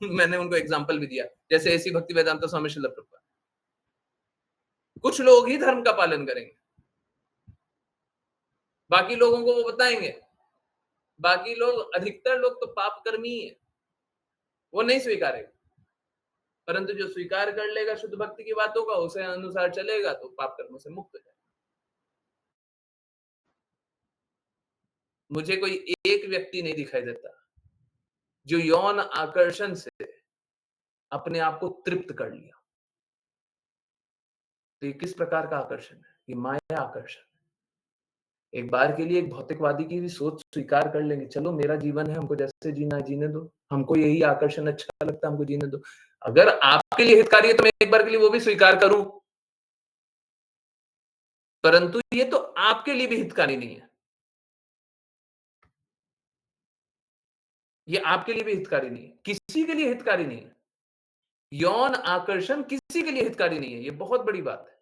A: मैंने उनको एग्ज़ाम्पल भी दिया, जैसे ऐसी भक्ति वेदांत स्वामी श्रील प्रभुपाद। कुछ लोग ही धर्म का पालन करेंगे, बाकी लोगों को वो बताएँगे। बाकी लोग, अधिकतर लोग तो पाप कर्मी ही हैं, वो नहीं स्वीकारेगा। परंतु जो स्वीकार कर लेगा शुद्ध भक्ति की बातों का, उसे अनुसार चलेगा तो पाप कर्मों से मुक्त हो जाएगा। मुझे कोई एक व्यक्ति नहीं दिखाई देता, जो यौन आकर्षण से अपने आप को तृप्त कर लिया। तो ये किस प्रकार का आकर्षण है? ये माया आकर्षण। एक बार के लिए एक भौतिकवादी की भी सोच स्वीकार कर लेंगे, चलो मेरा जीवन है, हमको जैसे जीना है जीने दो, हमको यही आकर्षण अच्छा लगता है, हमको जीने दो। अगर आपके लिए हितकारी है तो मैं एक बार के लिए वो भी स्वीकार करूँ, परंतु ये तो आपके लिए भी हितकारी नहीं है। ये आपके लिए भी हितकारी नहीं है, किसी के लिए हितकारी नहीं है। यौन आकर्षण किसी के लिए हितकारी नहीं है, ये बहुत बड़ी बात है।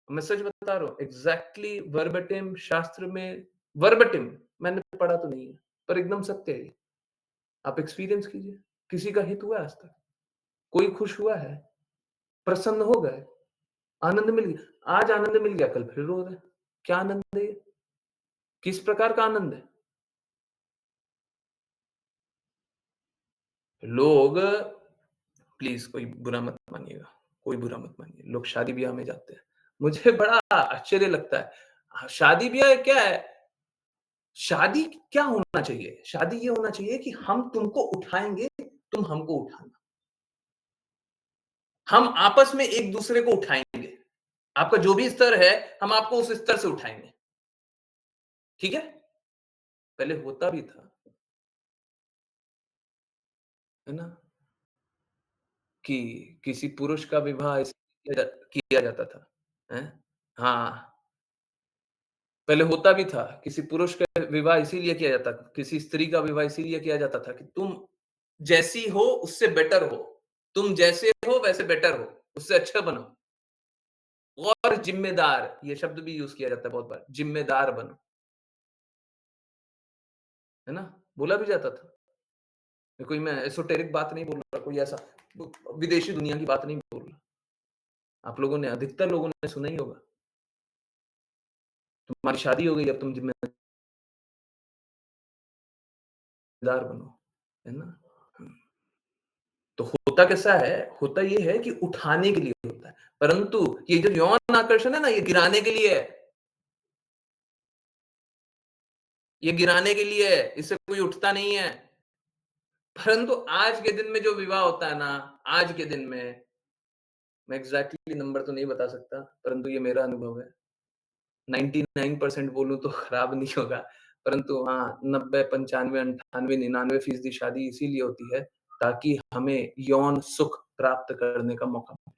A: मैं सच बता रहा हूँ, एग्ज़ैक्टली वर्बेटिम शास्त्र में वर्बेटिम मैंने पढ़ा तो नहीं है, पर एकदम सत्य है ये। आप एक्सपीरियंस कीजिए, किसी का हित हुआ है आज तक? कोई खुश हुआ है? प्रसन्न हो गए? आनंद मिल गया? आज आनंद मिल गया, कल फिर रो रहे हैं। क्या आनंद है ये? किस प्रकार का आनंद है? लोग, प्लीज़ कोई बुरा मत मानिएगा, कोई बुरा मत मानिए। लोग शादी-ब्याह में जाते हैं। मुझे बड़ा आश्चर्य लगता है। शादी-ब्याह क्या है? शादी क्या होना चाहिए? शादी ये होना चाहिए कि हम तुमको उठाएँगे, तुम हमको उठाना। हम आपस में एक-दूसरे को उठाएँगे। आपका जो भी स्तर है, हम आपको उस स्तर से उठाएँगे। ठीक है? पहले होता भी था, है ना? कि किसी पुरुष का विवाह इसलिए किया जाता था, हैं? हाँ, पहले होता भी था, किसी पुरुष का विवाह इसीलिए किया जाता था, किसी स्त्री का विवाह इसीलिए किया जाता था कि तुम जैसी हो उससे बेटर हो, तुम जैसे हो वैसे बेटर हो, उससे अच्छा बनो और ज़िम्मेदार, ये शब्द भी यूज़ किया जाता है बहुत बार, ज़िम्मेदार बनो, है ना? बोला भी जाता था। ये कोई मैं एसोटेरिक बात नहीं बोल रहा, कोई ऐसा विदेशी दुनिया की बात नहीं बोल रहा। आप लोगों ने, अधिकतर लोगों ने सुना ही होगा। तुम्हारी शादी हो गई, अब तुम ज़िम्मेदार बनो, है ना? तो होता कैसा है? होता ये है कि उठाने के लिए होता है, परंतु ये जो यौन आकर्षण है ना, ये गिराने के लिए है। ये गिराने के लिए है, इससे कोई उठता नहीं है। परंतु आज के दिन में जो विवाह होता है ना, आज के दिन में, मैं एग्ज़ैक्टली नंबर तो नहीं बता सकता, परंतु ये मेरा अनुभव है। 99% बोलूँ तो खराब नहीं होगा, परंतु हाँ, 90, 95, 98, 99% शादी इसीलिए होती है, ताकि हमें यौन सुख प्राप्त करने का मौका मिले।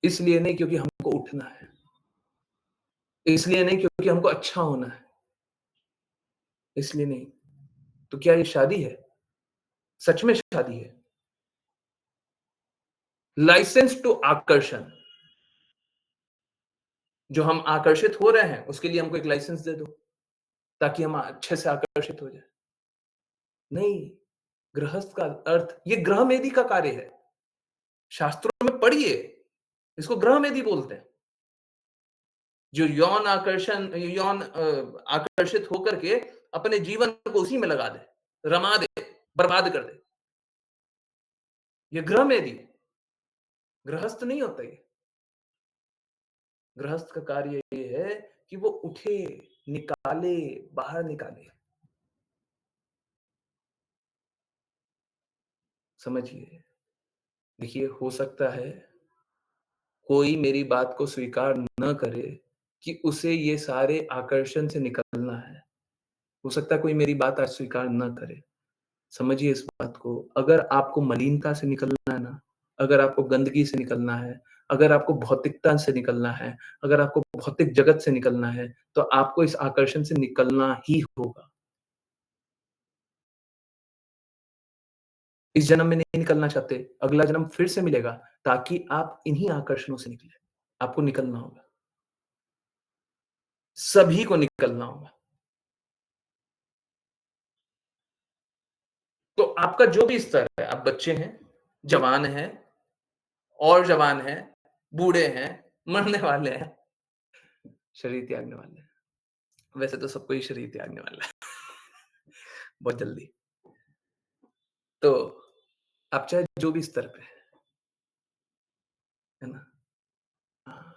A: इसलिए नहीं क्योंकि हमको उठना है, इसलिए नहीं क्योंकि हमको अच्छा होना है, इसलिए नहीं। तो क्या ये शादी है? सच में शादी है। लाइसेंस टू आकर्षण, जो हम आकर्षित हो रहे हैं, उसके लिए हमको एक लाइसेंस दे दो, ताकि हम अच्छे से आकर्षित हो जाएँ। नहीं, गृहस्थ का अर्थ ये गृहमेधी का कार्य है। शास्त्रों में पढ़िए, इसको गृहमेधी बोलते हैं। जो यौन आकर्षित होकर के अपने जीवन को उसी में लगा दे। रमा दे, बर्बाद कर दे। ये ग्रह मेदी है, गृहस्थ नहीं होता ये। गृहस्थ का कार्य ये है कि वो उठे, निकाले, बाहर निकाले। समझिए, देखिए हो सकता है कोई मेरी बात को स्वीकार न करे कि उसे ये सारे आकर्षण से निकलना है। हो सकता है कोई मेरी बात आज स्वीकार न करे। समझिए इस बात को, अगर आपको मलिनता से निकलना है ना, अगर आपको गंदगी से निकलना है, अगर आपको भौतिकता से निकलना है, अगर आपको भौतिक जगत से निकलना है, तो आपको इस आकर्षण से निकलना ही होगा। इस जन्म में नहीं निकलना चाहते, अगला जन्म फिर से मिलेगा ताकि आप इन्हीं आकर्षणों से निकलें। आपको निकलना होगा। सभी को निकलना होगा। तो आपका जो भी स्तर है, आप बच्चे हैं, जवान हैं, और जवान हैं, बूढ़े हैं, मरने वाले हैं, शरीर त्यागने वाले हैं। वैसे तो सबको ही शरीर त्यागने वाला है बहुत जल्दी। तो आप चाहे जो भी स्तर पे हैं, है ना? हाँ,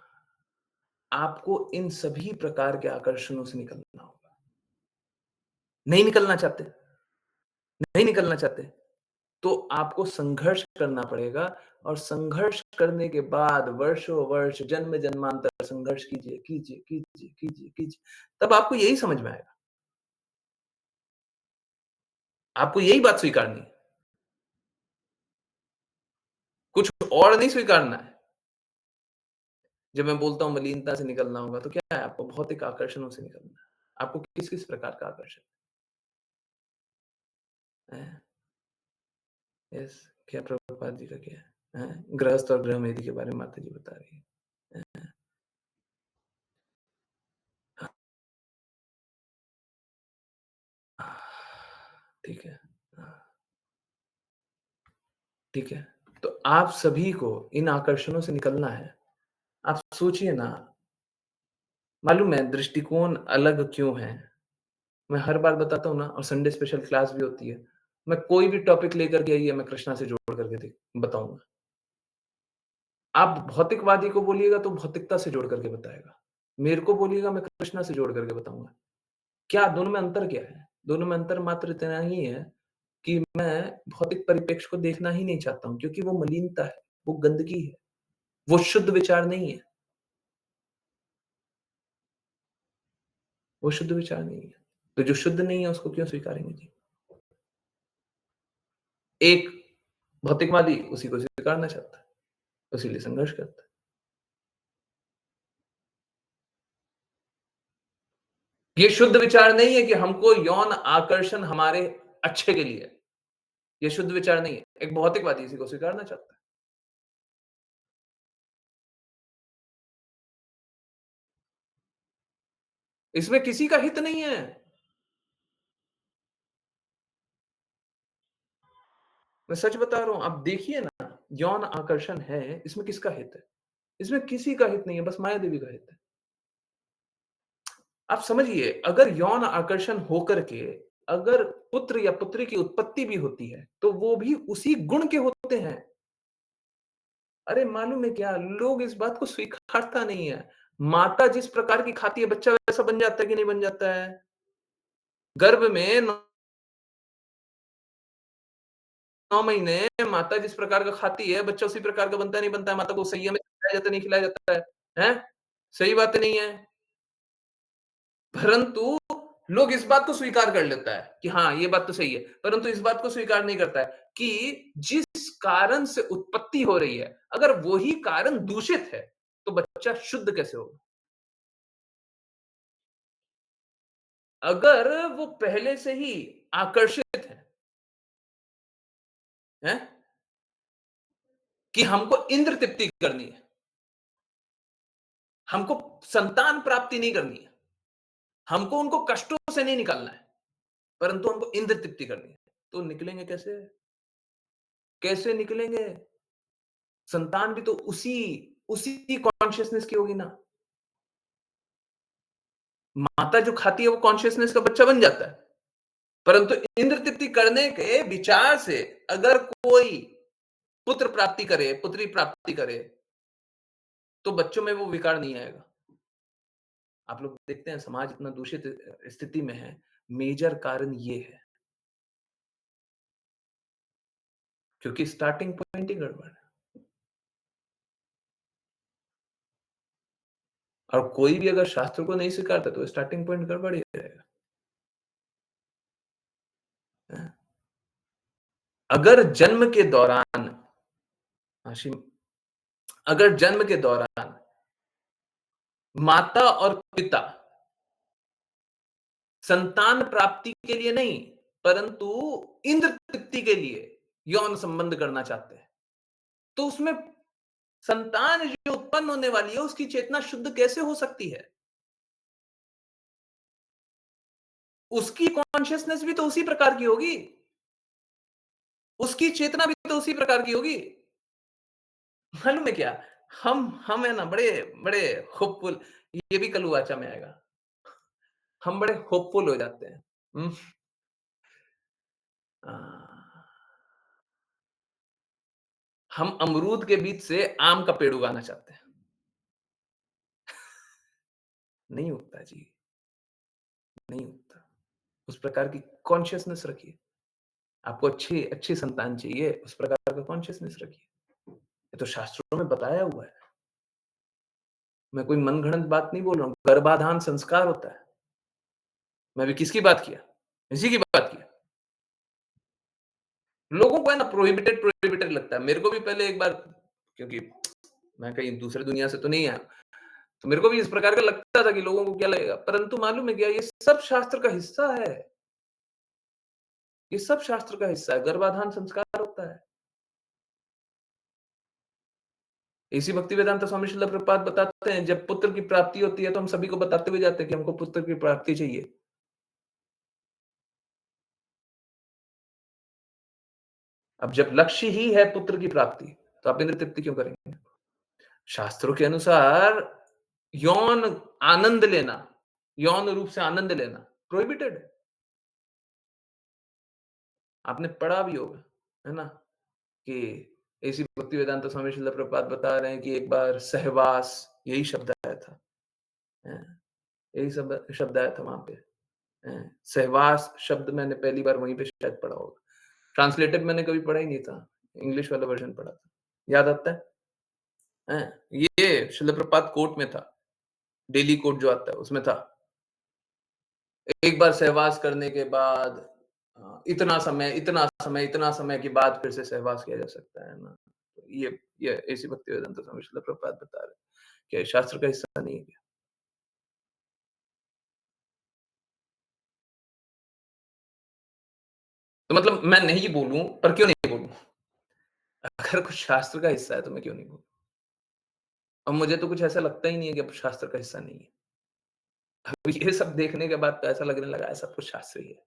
A: आपको इन सभी प्रकार के आकर्षणों से निकलना होगा। नहीं निकलना चाहते, नहीं निकलना चाहते, तो आपको संघर्ष करना पड़ेगा और संघर्ष करने के बाद वर्षों-वर्ष, जन्म-जन्मांतर संघर्ष कीजिए, कीजिए, कीजिए, कीजिए, कीजिए, तब आपको यही समझ में आएगा। आपको यही बात स्वीकारनी है, कुछ और नहीं स्वीकारना है। जब मैं बोलता हूँ मलिनता से निकलना होगा, तो क्या है आपको भौतिक आकर्षणों से निकलना है। आपको किस-किस प्रकार का आकर्षण है? यस, क्या प्रभुपाद जी का क्या है? गृहस्थ और गृहमेदी के बारे में माता जी बता रही है। ठीक है। हाँ, ठीक है। तो आप सभी को इन आकर्षणों से निकलना है। आप सोचिए ना, मालूम है दृष्टिकोण अलग क्यों है? मैं हर बार बताता हूँ ना और संडे स्पेशल क्लास भी होती है। मैं कोई भी टॉपिक लेकर के आइए, मैं कृष्णा से जोड़ करके बताऊँगा। आप भौतिकवादी को बोलिएगा तो भौतिकता से जोड़ करके बताएगा। मेरे को बोलिएगा मैं कृष्णा से जोड़ करके बताऊँगा। क्या दोनों में अंतर क्या है? दोनों में अंतर मात्र इतना ही है कि मैं भौतिक परिप्रेक्ष्य को देखना ही नहीं चाहता हूँ क्योंकि वो मलिनता है, वो गंदगी है, वो शुद्ध विचार नहीं है, वो शुद्ध विचार नहीं है। तो जो शुद्ध नहीं है उसको क्यों स्वीकारेंगे जी? एक भौतिकवादी उसी को स्वीकारना चाहता है, इसीलिए संघर्ष करता है। ये शुद्ध विचार नहीं है कि हमको यौन आकर्षण हमारे अच्छे के लिए है। ये शुद्ध विचार नहीं है। एक भौतिकवादी इसी को स्वीकारना चाहता है। इसमें किसी का हित नहीं है। मैं सच बता रहा हूँ, आप देखिए ना, यौन आकर्षण है, इसमें किसका हित है? इसमें किसी का हित नहीं है, बस माया देवी का हित है। आप समझिए, अगर यौन आकर्षण होकर के अगर पुत्र या पुत्री की उत्पत्ति भी होती है, तो वो भी उसी गुण के होते हैं। अरे मालूम है क्या, लोग इस बात को स्वीकारता नहीं है। माता जिस प्रकार की खाती है, बच्चा वैसा बन जाता है कि नहीं बन जाता है? गर्भ में 9 महीने माता जिस प्रकार का खाती है, बच्चा उसी प्रकार का बनता है, नहीं बनता है? माता को संयमित खिलाया जाता है, नहीं खिलाया जाता है? हैं? सही बात नहीं है? परंतु लोग इस बात को स्वीकार कर लेता है कि हाँ, ये बात तो सही है। परंतु इस बात को स्वीकार नहीं करता है कि जिस कारण से उत्पत्ति हो रही है, अगर वही कारण दूषित है, तो बच्चा शुद्ध कैसे होगा? अगर वो पहले से ही आकर्षित हैं कि हमको इंद्र तृप्ति करनी है, हमको संतान प्राप्ति नहीं करनी है, हमको उनको कष्टों से नहीं निकालना है, परंतु हमको इंद्र तृप्ति करनी है। तो निकलेंगे कैसे? कैसे निकलेंगे? संतान भी तो उसी उसी कॉन्शियसनेस की होगी ना। माता जो खाती है वो कॉन्शियसनेस का बच्चा बन जाता है। परंतु इंद्र तृप्ति करने के विचार से अगर कोई पुत्र प्राप्ति करे, पुत्री प्राप्ति करे, तो बच्चों में वो विकार नहीं आएगा। आप लोग देखते हैं समाज इतना दूषित स्थिति में है, मेजर कारण ये है, क्योंकि स्टार्टिंग पॉइंट ही गड़बड़ है। और कोई भी अगर शास्त्र को नहीं स्वीकारता तो स्टार्टिंग पॉइंट गड़बड़ ही रहेगा। हैं? अगर जन्म के दौरान हाशिम अगर जन्म के दौरान माता और पिता संतान प्राप्ति के लिए नहीं, परंतु इंद्र तृप्ति के लिए यौन संबंध करना चाहते हैं, तो उसमें संतान जो उत्पन्न होने वाली है, उसकी चेतना शुद्ध कैसे हो सकती है? उसकी कॉन्शियसनेस भी तो उसी प्रकार की होगी। उसकी चेतना भी तो उसी प्रकार की होगी। मालूम है क्या? हम है ना बड़े बड़े होपफुल, ये भी कल वाचा में आएगा। हम बड़े होपफुल हो जाते हैं। हुँ। अ, हम अमरूद के बीच से आम का पेड़ उगाना चाहते हैं। नहीं उगता जी, नहीं उगता। उस प्रकार की कॉन्शियसनेस रखिए। आपको अच्छी अच्छी संतान चाहिए, उस प्रकार का कॉन्शियसनेस रखिए। ये तो शास्त्रों में बताया हुआ है। मैं कोई मनगढ़ंत बात नहीं बोल रहा हूँ। गर्भाधान संस्कार होता है। मैं अभी किसकी बात किया? इसी की बात किया। लोगों को है ना प्रोहिबिटेड प्रोहिबिटेड लगता है। मेरे को भी पहले एक बार, क्योंकि मैं कहीं दूसरे दुनिया से तो नहीं आया, तो मेरे को भी इस प्रकार का लगता था कि लोगों को क्या लगेगा। परंतु मालूम है क्या, ये सब शास्त्र का हिस्सा है। ये सब शास्त्र का हिस्सा है। गर्भाधान संस्कार होता है। इसी भक्तिवेदांत स्वामी श्रील प्रभुपाद बताते हैं, जब पुत्र की प्राप्ति होती है तो हम सभी को बताते हुए जाते हैं कि हमको पुत्र की प्राप्ति चाहिए। अब जब लक्ष्य ही है पुत्र की प्राप्ति, तो आप इंद्र तृप्ति क्यों करेंगे? शास्त्रों के अनुसार यौन आनंद लेना, यौन रूप से आनंद लेना प्रोहिबिटेड है। आपने पढ़ा भी होगा, है ना? कि ऐसी भक्तिवेदांत स्वामी श्रील प्रभुपाद बता रहे हैं कि एक बार सहवास, यही शब्द आया था। हैं? यही शब्द आया था वहाँ पे। हैं? सहवास शब्द मैंने पहली बार वहीं पे शायद पढ़ा होगा। ट्रांसलेटेड मैंने कभी पढ़ा ही नहीं था। इंग्लिश वाला वर्ज़न पढ़ा था। याद आता है? हैं? ये श्रील प्रभुपाद कोट में था। डेली कोट जो आता है उसमें था। एक बार सहवास करने के बाद इतना समय के बाद फिर से सहवास किया जा सकता है ना। तो ये ऐसी भक्तिवेदांत स्वामी श्रील प्रभुपाद बता रहे हैं कि ये शास्त्र का हिस्सा नहीं है। तो मतलब मैं नहीं बोलूँ, पर क्यों नहीं बोलूँ? अगर कुछ शास्त्र का हिस्सा है तो मैं क्यों नहीं बोलूँ? और मुझे तो कुछ ऐसा लगता ही नहीं है कि अब शास्त्र का हिस्सा नहीं है। अब ये सब देखने के बाद तो ऐसा लगने लगा है सब कुछ शास्त्र ही है।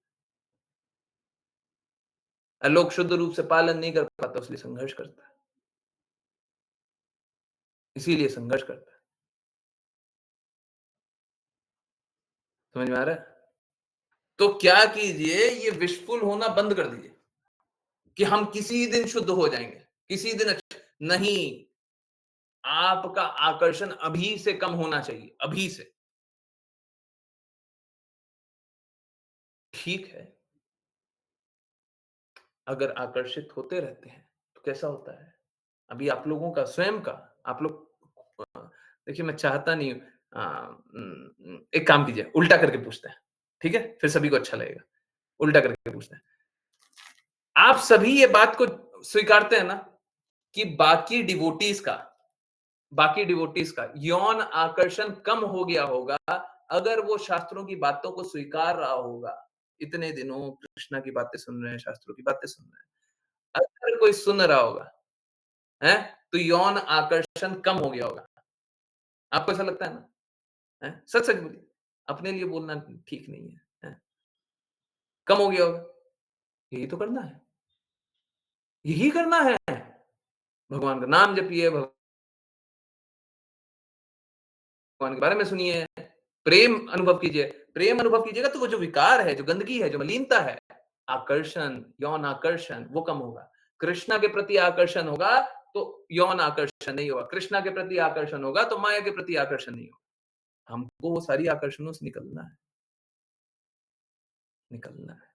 A: लोग शुद्ध रूप से पालन नहीं कर पाता इसलिए संघर्ष करता है। इसीलिए संघर्ष करता है। समझ में आ रहा है? तो क्या कीजिए, ये विशफुल होना बंद कर दीजिए कि हम किसी दिन शुद्ध हो जाएँगे, किसी दिन नहीं, आपका आकर्षण अभी से कम होना चाहिए, अभी से। ठीक है, अगर आकर्षित होते रहते हैं, तो कैसा होता है? अभी आप लोगों का स्वयं का, आप लोग देखिए मैं चाहता नहीं हूँ एक काम कीजिए, उल्टा करके पूछते हैं, ठीक है? फिर सभी को अच्छा लगेगा। उल्टा करके पूछते हैं। आप सभी ये बात को स्वीकारते हैं ना कि बाकी डिवोटीज का यौन आकर्षण कम हो गया होगा अगर वो शास्त्रों की बातों को स्वीकार रहा होगा। इतने दिनों कृष्णा की बातें सुन रहे हैं, शास्त्रों की बातें सुन रहे हैं। अगर कोई सुन रहा होगा, हैं? तो यौन आकर्षण कम हो गया होगा। आपको ऐसा लगता है ना? हैं? सच-सच बोलिए। अपने लिए बोलना ठीक नहीं है, हैं? कम हो गया होगा। यही तो करना है। यही करना है। भगवान का नाम जपिए, भगवान के बारे में सुनिए, प्रेम अनुभव कीजिए। प्रेम अनुभव कीजिएगा तो वो जो विकार है, जो गंदगी है, जो मलीनता है, आकर्षण, यौन आकर्षण वो कम होगा। कृष्णा के प्रति आकर्षण होगा तो यौन आकर्षण नहीं होगा। कृष्णा के प्रति आकर्षण होगा तो माया के प्रति आकर्षण नहीं होगा। हमको वो सारी आकर्षणों से निकलना है, निकलना है।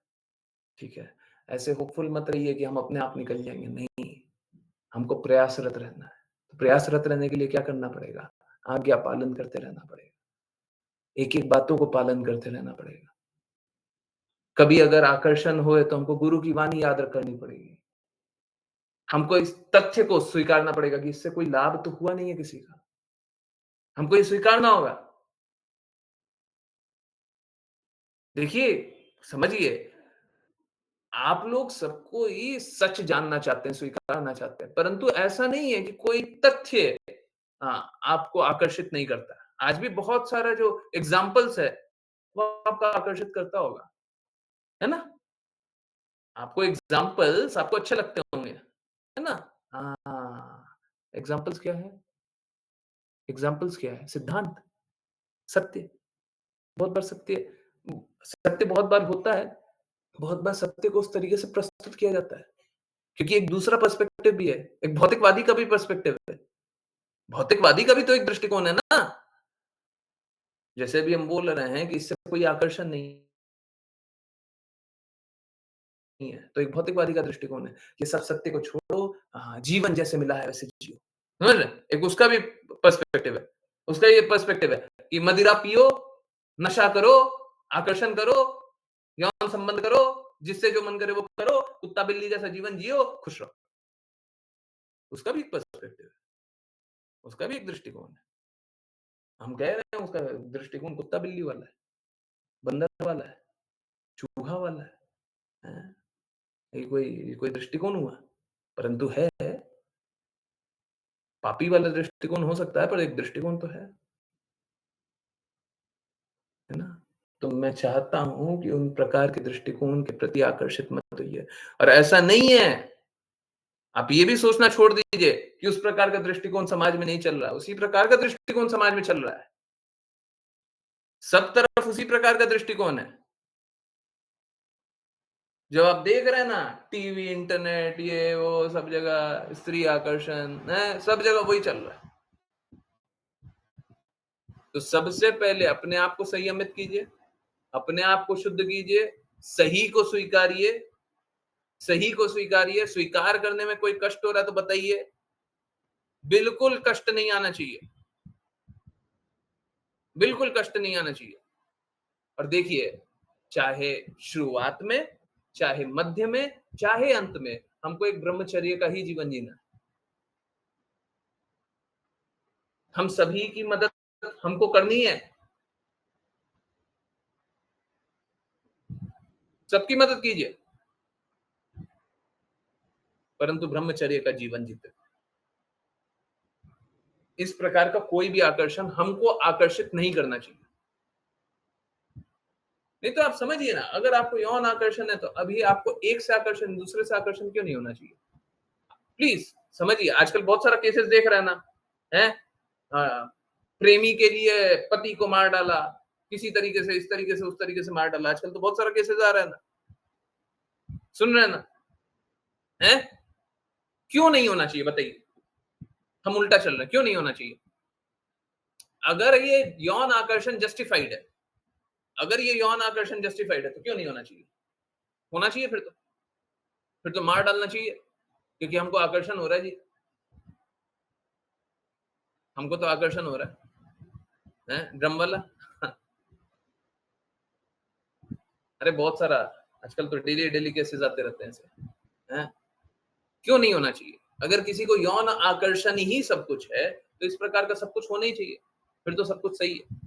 A: ठीक है? ऐसे होपफुल मत रहिए कि हम अपने आप निकल जाएँगे, नहीं। हमको प्रयासरत रहना है। तो प्रयासरत रहने के लिए क्या करना पड़ेगा? आज्ञा पालन करते रहना पड़ेगा। एक-एक बातों को पालन करते रहना पड़ेगा। कभी अगर आकर्षण होए तो हमको गुरु की वाणी याद करनी पड़ेगी। हमको इस तथ्य को स्वीकारना पड़ेगा कि इससे कोई लाभ तो हुआ नहीं है किसी का। हमको ये स्वीकारना होगा। देखिए, समझिए, आप लोग सबको ही सच जानना चाहते हैं, स्वीकारना चाहते हैं, परंतु ऐसा नहीं है कि कोई तथ्य आपको आकर्षित नहीं करता। आज भी बहुत सारा जो एग्ज़ाम्पल्स है, वो आपको आकर्षित करता होगा, है ना? आपको एग्ज़ाम्पल्स आपको अच्छे लगते होंगे, है ना? हाँ, एग्ज़ाम्पल्स क्या है? एग्ज़ाम्पल्स क्या है? सिद्धांत, सत्य, बहुत बार सत्य बहुत बार होता है, बहुत बार सत्य को उस तरीके से प्रस्तुत किया जाता है, क्योंकि एक दूसरा पर्सपेक्टिव भी है, एक भौतिकवादी का भी पर्सपेक्टिव है। भौतिकवादी का भी तो एक दृष्टिकोण है ना? जैसे अभी हम बोल रहे हैं कि इससे कोई आकर्षण नहीं है, तो एक भौतिकवादी का दृष्टिकोण है, कि सब सत्य को छोड़ो, जीवन जैसे मिला है वैसे जियो। समझ रहे हैं? एक उसका भी पर्सपेक्टिव है। उसका ये पर्सपेक्टिव है कि मदिरा पियो, नशा करो, आकर्षण करो, यौन संबंध करो, जिससे जो मन करे वो करो, कुत्ता बिल्ली जैसा जीवन जियो, खुश रहो। उसका भी एक पर्सपेक्टिव है, उसका भी एक दृष्टिकोण है। हम कह रहे हैं उसका दृष्टिकोण कुत्ता बिल्ली वाला है, बंदर वाला है, चूहा वाला है। हैं? ये कोई दृष्टिकोण हुआ? परंतु है, पापी वाला दृष्टिकोण हो सकता है, पर एक दृष्टिकोण तो है ना? तो मैं चाहता हूँ कि उन प्रकार के दृष्टिकोण के प्रति आकर्षित मत होइए। और ऐसा नहीं है, आप ये भी सोचना छोड़ दीजिए कि उस प्रकार का दृष्टिकोण समाज में नहीं चल रहा है, उसी प्रकार का दृष्टिकोण समाज में चल रहा है। सब तरफ उसी प्रकार का दृष्टिकोण है। जब आप देख रहे हैं ना टीवी, इंटरनेट, ये वो सब जगह स्त्री आकर्षण, हैं? सब जगह वही चल रहा है। तो सबसे पहले अपने आप को संयमित कीजिए, अपने आप को शुद्ध कीजिए, सही को स्वीकारिए, सही को स्वीकारिए। स्वीकार करने में कोई कष्ट हो रहा है तो बताइए, बिल्कुल कष्ट नहीं आना चाहिए, बिल्कुल कष्ट नहीं आना चाहिए। और देखिए, चाहे शुरुआत में, चाहे मध्य में, चाहे अंत में, हमको एक ब्रह्मचर्य का ही जीवन जीना है। हम सभी की मदद हमको करनी है, सबकी मदद कीजिए, परंतु ब्रह्मचर्य का जीवन जीते। इस प्रकार का कोई भी आकर्षण हमको आकर्षित नहीं करना चाहिए। नहीं तो आप समझिए ना, अगर आपको यौन आकर्षण है तो अभी आपको एक से आकर्षण, दूसरे से आकर्षण क्यों नहीं होना चाहिए? प्लीज समझिए, आजकल बहुत सारा केसेस देख रहे हैं ना, हैं? प्रेमी के लिए पति को मार डाला, किसी तरीके से, इस तरीके से, उस तरीके से मार डाला। आजकल तो बहुत सारा केसेस आ रहा है ना, सुन रहे हैं ना, हैं? क्यों नहीं होना चाहिए बताइए? हम उल्टा चल रहे हैं, क्यों नहीं होना चाहिए? अगर ये यौन आकर्षण जस्टिफाइड है, अगर ये यौन आकर्षण जस्टिफाइड है तो क्यों नहीं होना चाहिए? होना चाहिए फिर तो मार डालना चाहिए, क्योंकि हमको आकर्षण हो रहा है जी, हमको तो आकर्षण हो रहा है, हैं? ड्रम वाला। अरे बहुत सारा, आजकल तो डेली केसेस आते रहते हैं ऐसे, हैं? क्यों नहीं होना चाहिए? अगर किसी को यौन आकर्षण ही सब कुछ है, तो इस प्रकार का सब कुछ होना ही चाहिए, फिर तो सब कुछ सही है।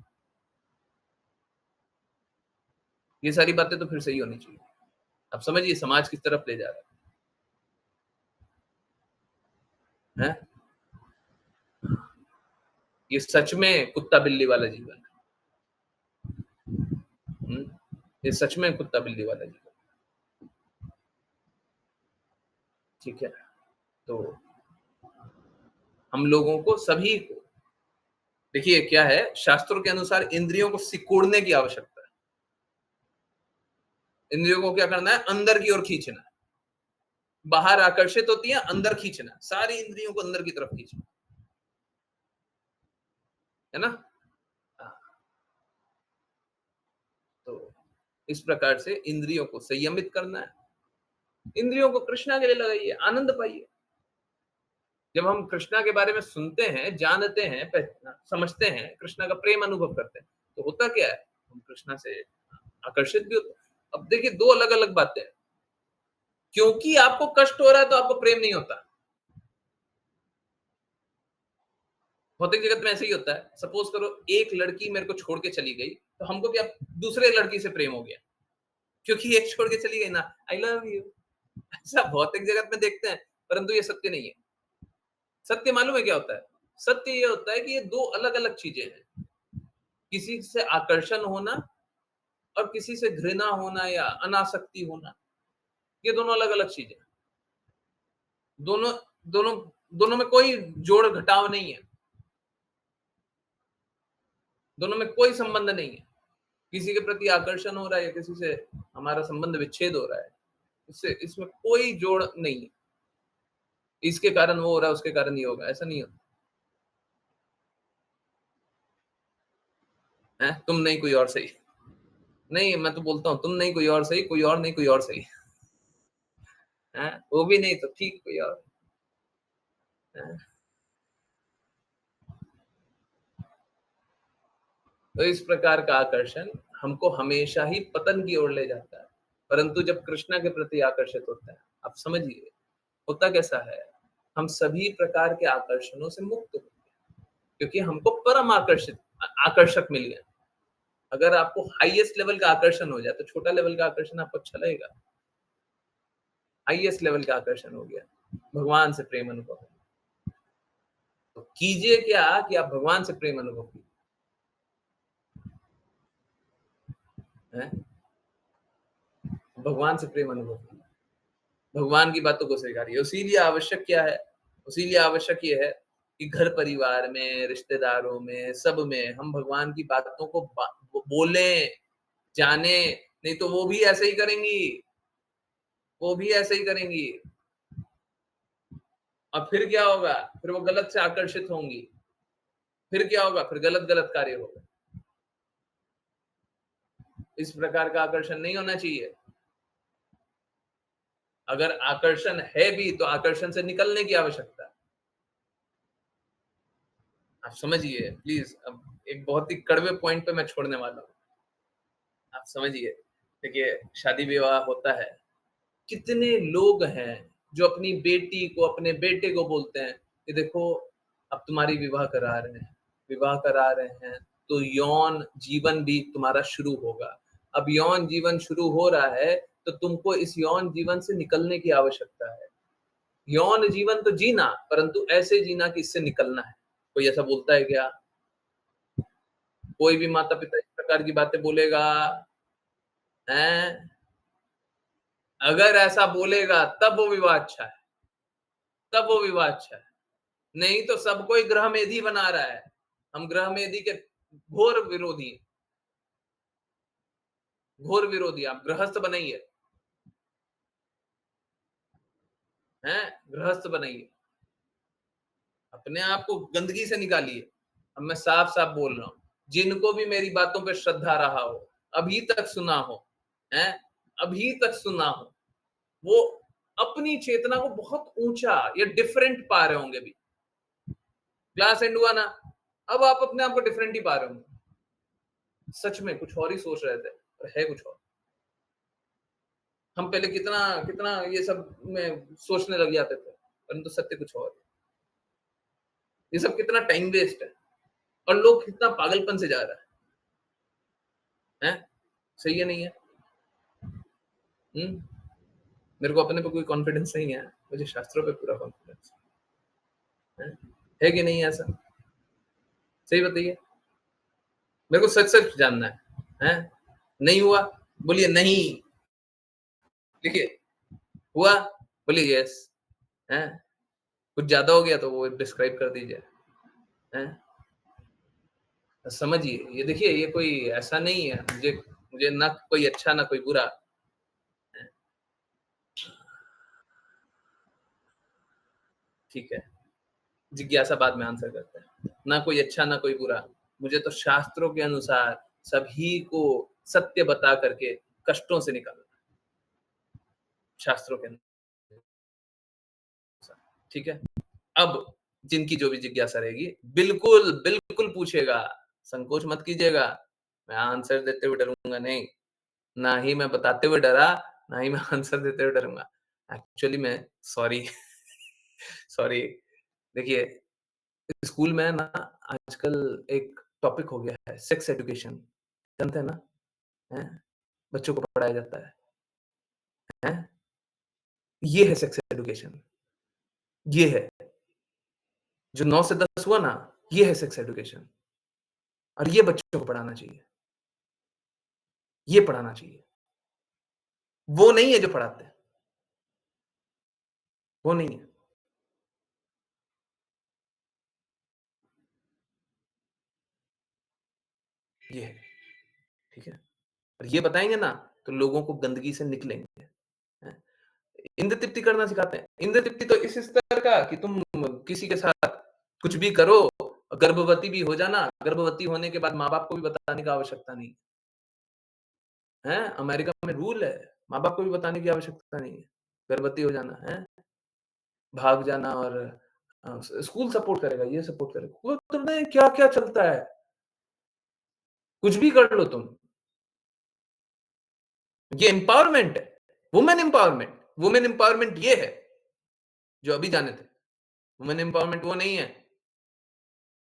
A: ये सारी बातें तो फिर सही होनी चाहिए। अब समझिए समाज किस तरफ ले जा रहा है, हैं? ये सच में कुत्ता बिल्ली वाला जीवन है। ये सच में कुत्ता बिल्ली वाला जीवन, ठीक है? तो हम लोगों को, सभी को, देखिए क्या है, शास्त्रों के अनुसार इंद्रियों को सिकोड़ने की आवश्यकता है। इंद्रियों को क्या करना है? अंदर की ओर खींचना। बाहर आकर्षित होती है, अंदर खींचना, सारी इंद्रियों को अंदर की तरफ खींचना, है ना? हाँ, तो इस प्रकार से इंद्रियों को संयमित करना है। इंद्रियों को कृष्णा के लिए लगाइए, आनंद पाइए। जब हम कृष्णा के बारे में सुनते हैं, जानते हैं, समझते हैं, कृष्णा का प्रेम अनुभव करते हैं, तो होता क्या है? हम कृष्णा से आकर्षित भी होते हैं। अब देखिए 2 अलग-अलग बातें हैं। क्योंकि आपको कष्ट हो रहा है तो आपको प्रेम नहीं होता। भौतिक जगत में ऐसे ही होता है। सपोज करो एक लड़की मेरे को छोड़ के चली गई, तो हमको क्या दूसरे लड़की से प्रेम हो गया, क्योंकि एक छोड़ के चली गई ना, आई लव यू। ऐसा भौतिक जगत में देखते हैं, परंतु ये सत्य नहीं है। सत्य मालूम है क्या होता है? सत्य ये होता है कि ये 2 अलग-अलग चीजें हैं। किसी से आकर्षण होना और किसी से घृणा होना या अनासक्ति होना, ये दोनों अलग-अलग चीजें हैं। दोनों दोनों दोनों में कोई जोड़ घटाव नहीं है। दोनों में कोई संबंध नहीं है। किसी के प्रति आकर्षण हो रहा है या किसी से हमारा संबंध विच्छेद हो रहा है, इससे इसमें कोई जोड़ नहीं है। इसके कारण वो हो रहा है, उसके कारण ये होगा, ऐसा नहीं होता है। तुम नहीं कोई और सही। नहीं, मैं तो बोलता हूँ तुम नहीं कोई और सही, कोई और नहीं कोई और सही है। वो भी नहीं तो ठीक कोई और है। तो इस प्रकार का आकर्षण हमको हमेशा ही पतन की ओर ले जाता है, परंतु जब कृष्णा के प्रति आकर्षित होता है, आप समझिए होता कैसा है, हम सभी प्रकार के आकर्षणों से मुक्त होते हैं, क्योंकि हमको परम आकर्षक मिल गया। अगर आपको हाईएस्ट लेवल का आकर्षण हो जाए तो छोटा लेवल का आकर्षण आपको अच्छा लगेगा। हाईएस्ट लेवल का आकर्षण हो गया, भगवान से प्रेम अनुभव। तो कीजिए क्या कि आप भगवान से प्रेम अनुभव कीजिए। भगवान से प्रेम अनुभव कीजिए, भगवान की बातों को स्वीकारिए। इसीलिए आवश्यक क्या है? इसीलिए आवश्यक ये है कि घर परिवार में, रिश्तेदारों में, सब में हम भगवान की बातों को बोलें, जाने, नहीं तो वो भी ऐसे ही करेंगी, वो भी ऐसे ही करेंगी। और फिर क्या होगा? फिर वो गलत से आकर्षित होंगी। फिर क्या होगा? फिर गलत-गलत कार्य होगा। इस प्रकार का आकर्षण नहीं होना चाहिए। अगर आकर्षण है भी तो आकर्षण से निकलने की आवश्यकता है। आप समझिए प्लीज। अब एक बहुत ही कड़वे पॉइंट पे मैं छोड़ने वाला हूँ, आप समझिए। देखिए शादी विवाह होता है, कितने लोग हैं जो अपनी बेटी को, अपने बेटे को बोलते हैं कि देखो अब तुम्हारी विवाह करा रहे हैं तो यौन जीवन भी तुम्हारा शुरू होगा। अब यौन जीवन शुरू हो रहा है तो तुमको इस यौन जीवन से निकलने की आवश्यकता है। यौन जीवन तो जीना, परंतु ऐसे जीना कि इससे निकलना है। कोई ऐसा बोलता है क्या? कोई भी माता-पिता इस प्रकार की बातें बोलेगा? हैं? अगर ऐसा बोलेगा तब वो विवाह अच्छा है, तब वो विवाह अच्छा है। नहीं तो सब कोई गृहमेधी बना रहा है। हम गृहमेधी के घोर विरोधी हैं, घोर विरोधी। आप गृहस्थ बनाइए, हैं? गृहस्थ बनाइए। अपने आप को गंदगी से निकालिए। अब मैं साफ-साफ बोल रहा हूँ, जिनको भी मेरी बातों पे श्रद्धा रहा हो, अभी तक सुना हो, हैं? अभी तक सुना हो, वो अपनी चेतना को बहुत ऊँचा या डिफरेंट पा रहे होंगे अभी। क्लास एंड हुआ ना, अब आप अपने आप को डिफरेंट ही पा रहे होंगे। सच में कुछ और ही सोच रहे थे, पर है कुछ और। हम पहले कितना कितना ये सब में सोचने लग जाते थे, परंतु सत्य कुछ और है। ये सब कितना टाइम वेस्ट है और लोग कितना पागलपन से जा रहा है? सही है नहीं है? हुँ? मेरे को अपने पे कोई कॉन्फिडेंस नहीं है, मुझे शास्त्रों पे पूरा कॉन्फिडेंस है। है कि नहीं ऐसा? सही बताइए? मेरे को सच-सच जानना है, हैं? नहीं हुआ? बोलिए नहीं। लिखिए, हुआ? बोलिए यस, हैं? कुछ ज़्यादा हो गया तो वो डिस्क्राइब कर दीजिए, हैं? समझिए, ये देखिए ये कोई ऐसा नहीं है, मुझे मुझे ना कोई अच्छा ना कोई बुरा, ठीक है, जिज्ञासा बाद में आंसर करता है। ना कोई अच्छा ना कोई बुरा, मुझे तो शास्त्रों के अनुसार सभी को सत्य बता करके कष्टों से निकालना, शास्त्रों के अनुसार, ठीक है। अब जिनकी जो भी जिज्ञासा रहेगी बिल्कुल बिल्कुल पूछेगा, संकोच मत कीजिएगा। मैं आंसर देते हुए डरूंगा नहीं, ना ही मैं बताते हुए डरा, ना ही मैं आंसर देते हुए डरूंगा। एक्चुअली मैं सॉरी सॉरी, देखिए स्कूल में ना आजकल एक टॉपिक हो गया है सेक्स एजुकेशन, जानते हैं ना? हैं? बच्चों को पढ़ाया जाता है, हैं? ये है सेक्स एजुकेशन, ये है जो 9 से 10 हुआ ना, ये है सेक्स एजुकेशन, और ये बच्चों को पढ़ाना चाहिए, ये पढ़ाना चाहिए। वो नहीं है जो पढ़ाते हैं, वो नहीं है। ये है, ठीक है? और ये बताएंगे ना तो लोगों को गंदगी से निकलेंगे, हैं? इंद्र तृप्ति करना सिखाते हैं। इंद्र तृप्ति तो इस स्तर का कि तुम किसी के साथ कुछ भी करो, गर्भवती भी हो जाना, गर्भवती होने के बाद माँ-बाप को भी बताने की आवश्यकता नहीं है। अमेरिका में रूल है, माँ-बाप को भी बताने की आवश्यकता नहीं है। गर्भवती हो जाना है, भाग जाना और स्कूल सपोर्ट करेगा, ये सपोर्ट करेगा। वो तुम्हें क्या-क्या चलता है, कुछ भी कर लो तुम। ये एम्पावरमेंट है, वुमेन एम्पावरमेंट ये है, जो अभी जाने थे। वुमेन एम्पावरमेंट वो नहीं है,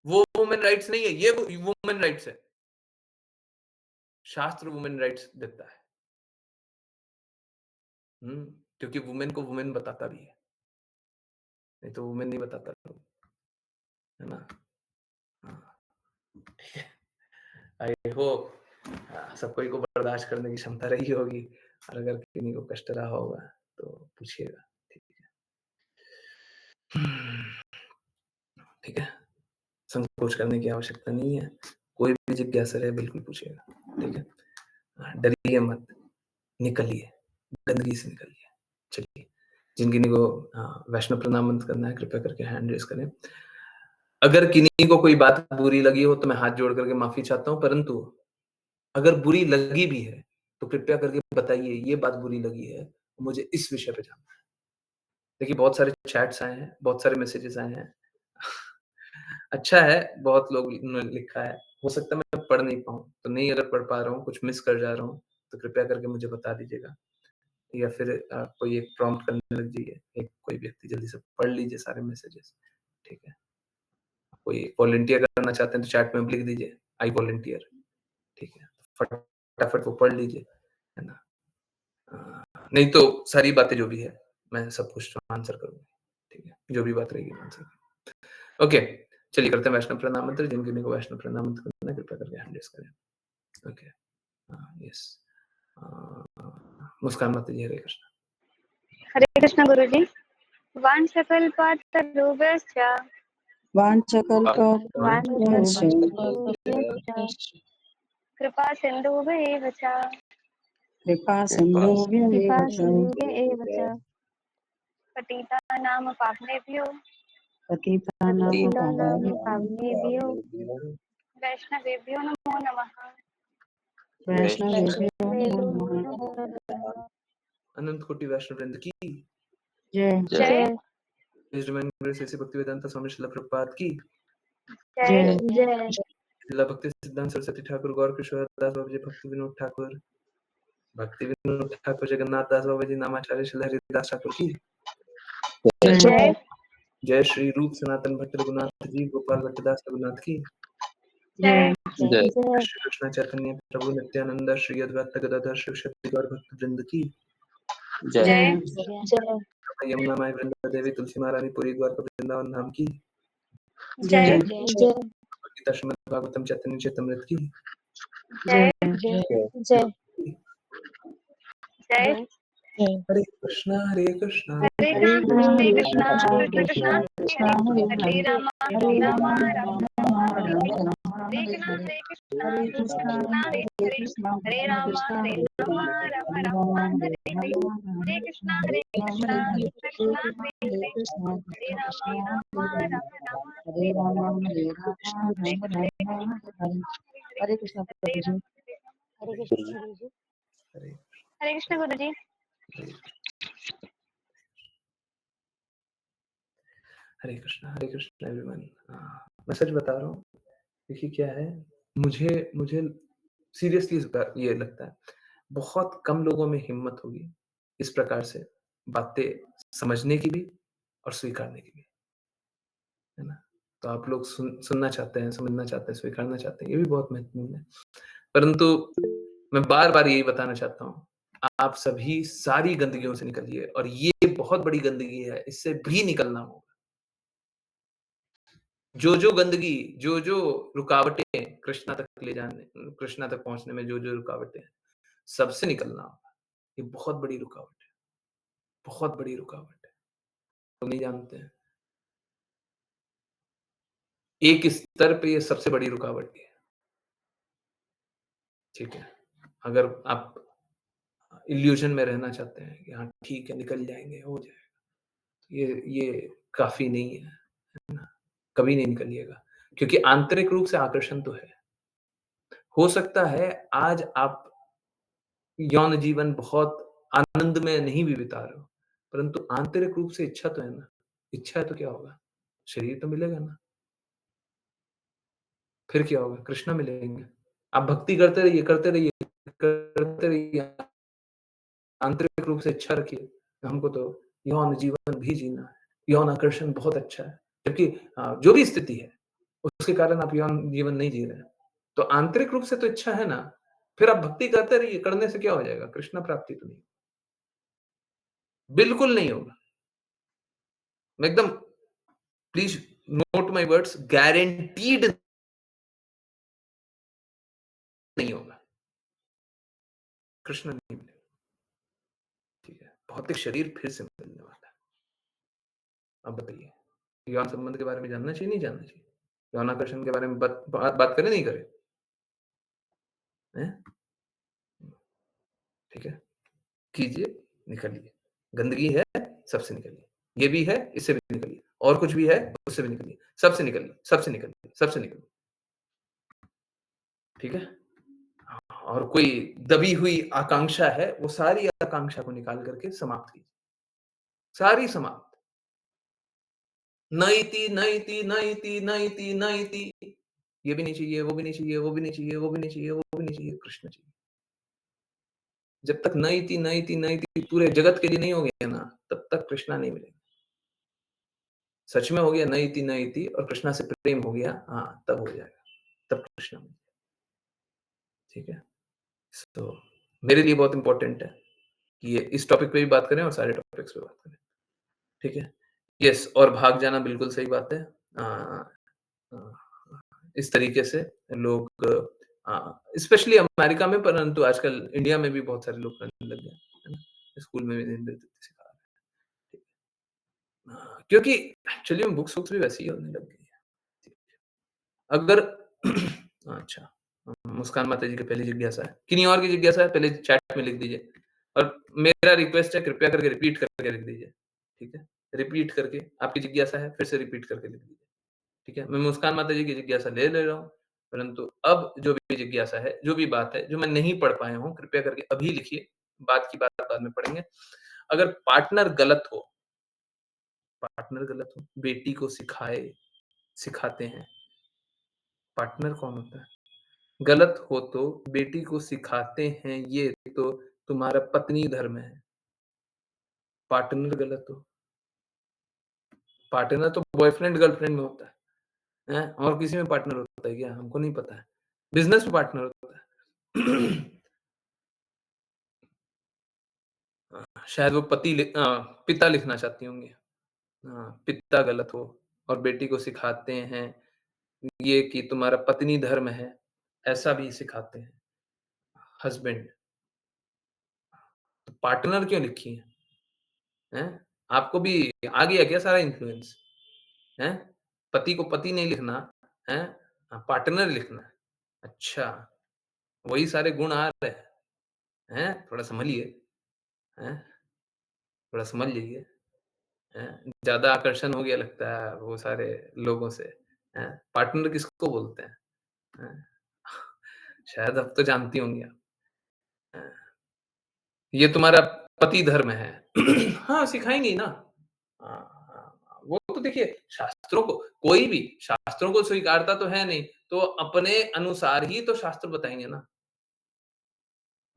A: वो वुमेन राइट्स नहीं है, ये वुमेन राइट्स है। शास्त्र वुमेन राइट्स देता है। क्योंकि वुमेन को वुमेन बताता भी है, नहीं तो वुमेन नहीं बताता लोग, है ना? हाँ, ठीक है। आई होप सब कोई को बर्दाश्त करने की क्षमता रही होगी, और अगर किन्हीं को कष्ट रहा होगा तो पूछिएगा, ठीक है? ठीक है, संकोच करने की आवश्यकता नहीं है, कोई भी जिज्ञासा रहे बिल्कुल पूछिएगा, ठीक है? डरिए मत, निकलिए, गंदगी से निकलिए। चलिए, जिन-किन्हीं को वैष्णव प्रणाम मंत्र करना है, कृपया करके हैंड रेज़ करें। अगर किन्हीं को कोई बात बुरी लगी हो तो मैं हाथ जोड़ करके माफ़ी चाहता हूँ, परंतु अगर बुरी लगी भी है, तो कृपया करके बताइए ये बात बुरी लगी है, मुझे इस विषय पे जानना है। देखिए बहुत सारे चैट्स आए हैं, बहुत सारे मैसेजेस आए हैं। अच्छा है, बहुत लोग ने लिखा है, हो सकता है मैं पढ़ नहीं पाऊँ, तो नहीं अगर पढ़ पा रहा हूँ, कुछ मिस कर जा रहा हूँ, तो कृपया करके मुझे बता दीजिएगा। या फिर कोई एक प्रॉम्प्ट करने लग जाइए, एक कोई व्यक्ति जल्दी से पढ़ लीजिए सारे मैसेजेस, ठीक है? कोई वॉलंटियर करना चाहते हैं तो चैट में लिख दीजिए, आई वॉलंटियर, ठीक है? फटाफट वो पढ़ लीजिए, है ना? नहीं तो सारी बातें जो भी है, मैं सब कुछ आंसर करूँगा, ठीक है? जो भी बात रहेगी मैं आंसर करूँगा। ओके, चलिए करते हैं वैष्णव प्रणाम मंत्र, जिन-किन्हीं को वैष्णव प्रणाम मंत्र करना है, कृपया करके हैंड रेज़ करें। ओके, यस, मुस्कान माता जी, हरे कृष्णा।
C: हरे कृष्ण गुरुजी। वाञ्छकल्पतरुभ्यश्च कृपा सिन्धुभ्येव च पतितानां पावनेभ्यो वैष्णवेभ्यो नमो नमः।
A: अनंत कोटि वैष्णव वृंद की
C: जय
A: His Divine Grace ऐसी भक्तिवेदांता स्वामी श्रील प्रभुपाद की
C: जय
A: श्रील भक्ति सिद्धांत सरस्वती ठाकुर, गौर किशोर दास बाबा जी, भक्ति विनोद ठाकुर, जगन्नाथ दास बाबा जी, नामाचार्य श्री हरिदास ठाकुर की
C: जय
A: जय श्री रूप सनातन भट्ट रघुनाथ जी, गोपाल भट्टदास रघुनाथ की
C: जय
A: श्री कृष्ण चैतन्य प्रभु नित्यानंद, श्री अद्वैत गदाधर शिव शक्ति गौर भक्त वृंद की
C: जय
A: यमुना माई वृंदा देवी, तुलसी महारानी, पूरी गौर वृंदावन धाम की
C: जय
A: गीता श्रीमद् भागवतम चैतन्य चैतमृत की
C: जय जय
A: हरे कृष्णा हरे कृष्णा
C: हरे Krishna Krishna Krishna Hare Hare Ram Ram Ram Hare Hare. Hare Krishna, Krishna Krishna, Hare Rama, Hare Rama, Rama Rama, Hare Hare. Hare Krishna, Krishna Krishna, Hare Rama, Rama Rama, Hare Rama, Hare
B: हरे कृष्ण प्रभु जी।
C: Hare Krishna, Guru ji.
A: हरे
C: Hare Krishna, Guru ji.
A: Hare Hare Krishna everyone. मैं सच बता रहा हूँ, देखिए क्या है, मुझे मुझे seriously ये लगता है, बहुत कम लोगों में हिम्मत होगी इस प्रकार से बातें समझने की भी और स्वीकारने की भी, है ना? तो आप लोग सुनना चाहते हैं, समझना चाहते हैं, स्वीकारना चाहते हैं, ये भी बहुत महत्वपूर्ण है। परंतु मैं बार-बार यही बताना चाहता हूँ, आप सभी सारी गंदगियों से निकलिए और ये बहुत बड़ी गंदगी है, इससे भी निकलना होगा। जो-जो गंदगी, जो-जो रुकावटें कृष्णा तक ले जाने कृष्णा तक पहुँचने में जो-जो रुकावटें हैं, सबसे निकलना होगा। ये बहुत बड़ी रुकावट है, बहुत बड़ी रुकावट है। तो नहीं जानते हैं। एक स्तर पे ये सबसे बड़ी रुकावट है। ठीक है? अगर आप इल्यूज़न में रहना चाहते हैं कि हाँ, ठीक है, निकल जाएँगे, हो जाएगा। ये काफ़ी नहीं है, है ना? कभी नहीं निकलिएगा, क्योंकि आंतरिक रूप से आकर्षण तो है। हो सकता है आज आप यौन जीवन बहुत आनंद में नहीं भी बिता रहे हो, परंतु आंतरिक रूप से इच्छा तो है ना। इच्छा है तो क्या होगा? शरीर तो मिलेगा ना। फिर क्या होगा? कृष्णा मिलेंगे। आप भक्ति करते रहिए, करते रहिए, करते रहिए। आंतरिक रूप से इच्छा रखिए, हमको तो यौन जीवन भी जीना है, यौन आकर्षण बहुत अच्छा है। जबकि जो भी स्थिति है, उसके कारण आप यौन जीवन नहीं जी रहे हैं। तो आंतरिक रूप से तो इच्छा है ना, फिर आप भक्ति करते रहिए, करने से क्या हो जाएगा? कृष्ण प्राप्ति तो नहीं, बिल्कुल नहीं होगा। मैं एकदम, please note my words, guaranteed नहीं होगा। कृष्ण नहीं मिलेगा, ठीक है? भौतिक शरीर फिर से मिलने वाला है। अब बताइए, यौन संबंध के बारे में जानना चाहिए, नहीं जानना चाहिए? यौन आकर्षण के बारे में बात करें, नहीं करें? हैं? ठीक है? कीजिए, निकलिए। गंदगी है, सबसे निकलिए। ये भी है, इससे भी निकलिए। और कुछ भी है, उससे भी निकलिए। सबसे निकलिए, सबसे निकलिए, सबसे निकलिए। ठीक है? और कोई दबी हुई आकांक्षा है, वो सारी आकांक्षा को निकाल करके समाप्त कीजिए। सारी समाप्त। नईति, नईति, नईति, नईति, नईति। ये भी नहीं चाहिए, वो भी नहीं चाहिए, वो भी नहीं चाहिए, वो भी नहीं चाहिए, वो भी नहीं चाहिए, कृष्ण चाहिए। जब तक नईति, नईति, नईति पूरे जगत के लिए नहीं होगी ना, तब तक कृष्णा नहीं मिलेगा। सच में हो गया नईति, नईति और कृष्णा से प्रेम हो गया, हाँ, तब हो जाएगा। तब कृष्णा मिल जाएगा। ठीक है? तो मेरे लिए बहुत इम्पोर्टेंट है कि ये इस टॉपिक पे भी बात करें और सारे टॉपिक्स पे बात करें। ठीक है? यस, और भाग जाना बिल्कुल सही बात है। अ, इस तरीके से लोग स्पेशली अमेरिका में, परंतु आजकल इंडिया में भी बहुत सारे लोग करने लग गए, है ना? स्कूल में भी हिंदी सिखा रहे हैं। क्योंकि एक्चुअली में बुक्स वुक्स भी वैसी ही होने लग गई है। अगर अच्छा, मुस्कान माता जी की पहली जिज्ञासा है। किन्हीं और की जिज्ञासा है, पहले चैट में लिख दीजिए और मेरा रिक्वेस्ट है, कृपया करके रिपीट करके लिख दीजिए। ठीक है? रिपीट करके, आपकी जिज्ञासा है, फिर से रिपीट करके लिख दीजिए। ठीक है? मैं मुस्कान माता जी की जिज्ञासा ले रहा हूँ, परंतु अब जो भी जिज्ञासा है, जो भी बात है, जो मैं नहीं पढ़ पाया हूँ, कृपया करके अभी लिखिए। बात की बात बाद में पढ़ेंगे। अगर पार्टनर गलत हो, बेटी को सिखाते हैं। पार्टनर कौन होता है? गलत हो तो बेटी को सिखाते हैं, ये तो तुम्हारा पत्नी धर्म है। पार्टनर गलत हो, पार्टनर तो बॉयफ्रेंड गर्लफ्रेंड में होता है, और किसी में पार्टनर होता है क्या? हमको नहीं पता है। बिजनेस में पार्टनर होता है। शायद वो पिता लिखना चाहती होंगी। पिता गलत हो और बेटी को सिखाते हैं ये कि तुम्हारा पत्नी धर्म है, ऐसा भी सिखाते हैं हस्बैंड। तो पार्टनर क्यों लिखी है? हैं? आपको भी आ गया क्या सारा इन्फ्लुएंस? हैं? पति को पति नहीं लिखना, हैं? पार्टनर लिखना है। अच्छा, वही सारे गुण आ रहे हैं, थोड़ा सँभलिए, हैं? थोड़ा समझ लीजिए, हैं? ज़्यादा आकर्षण हो गया लगता है वो सारे लोगों से, हैं? पार्टनर किसको बोलते हैं? हैं? शायद अब तो जानती होंगी आप। हैं? ये तुम्हारा पति धर्म है। हाँ, सिखाएँगी ना। हाँ, हाँ, हाँ, वो तो देखिए शास्त्रों को कोई भी शास्त्रों को स्वीकारता तो है नहीं, तो अपने अनुसार ही तो शास्त्र बताएँगे ना।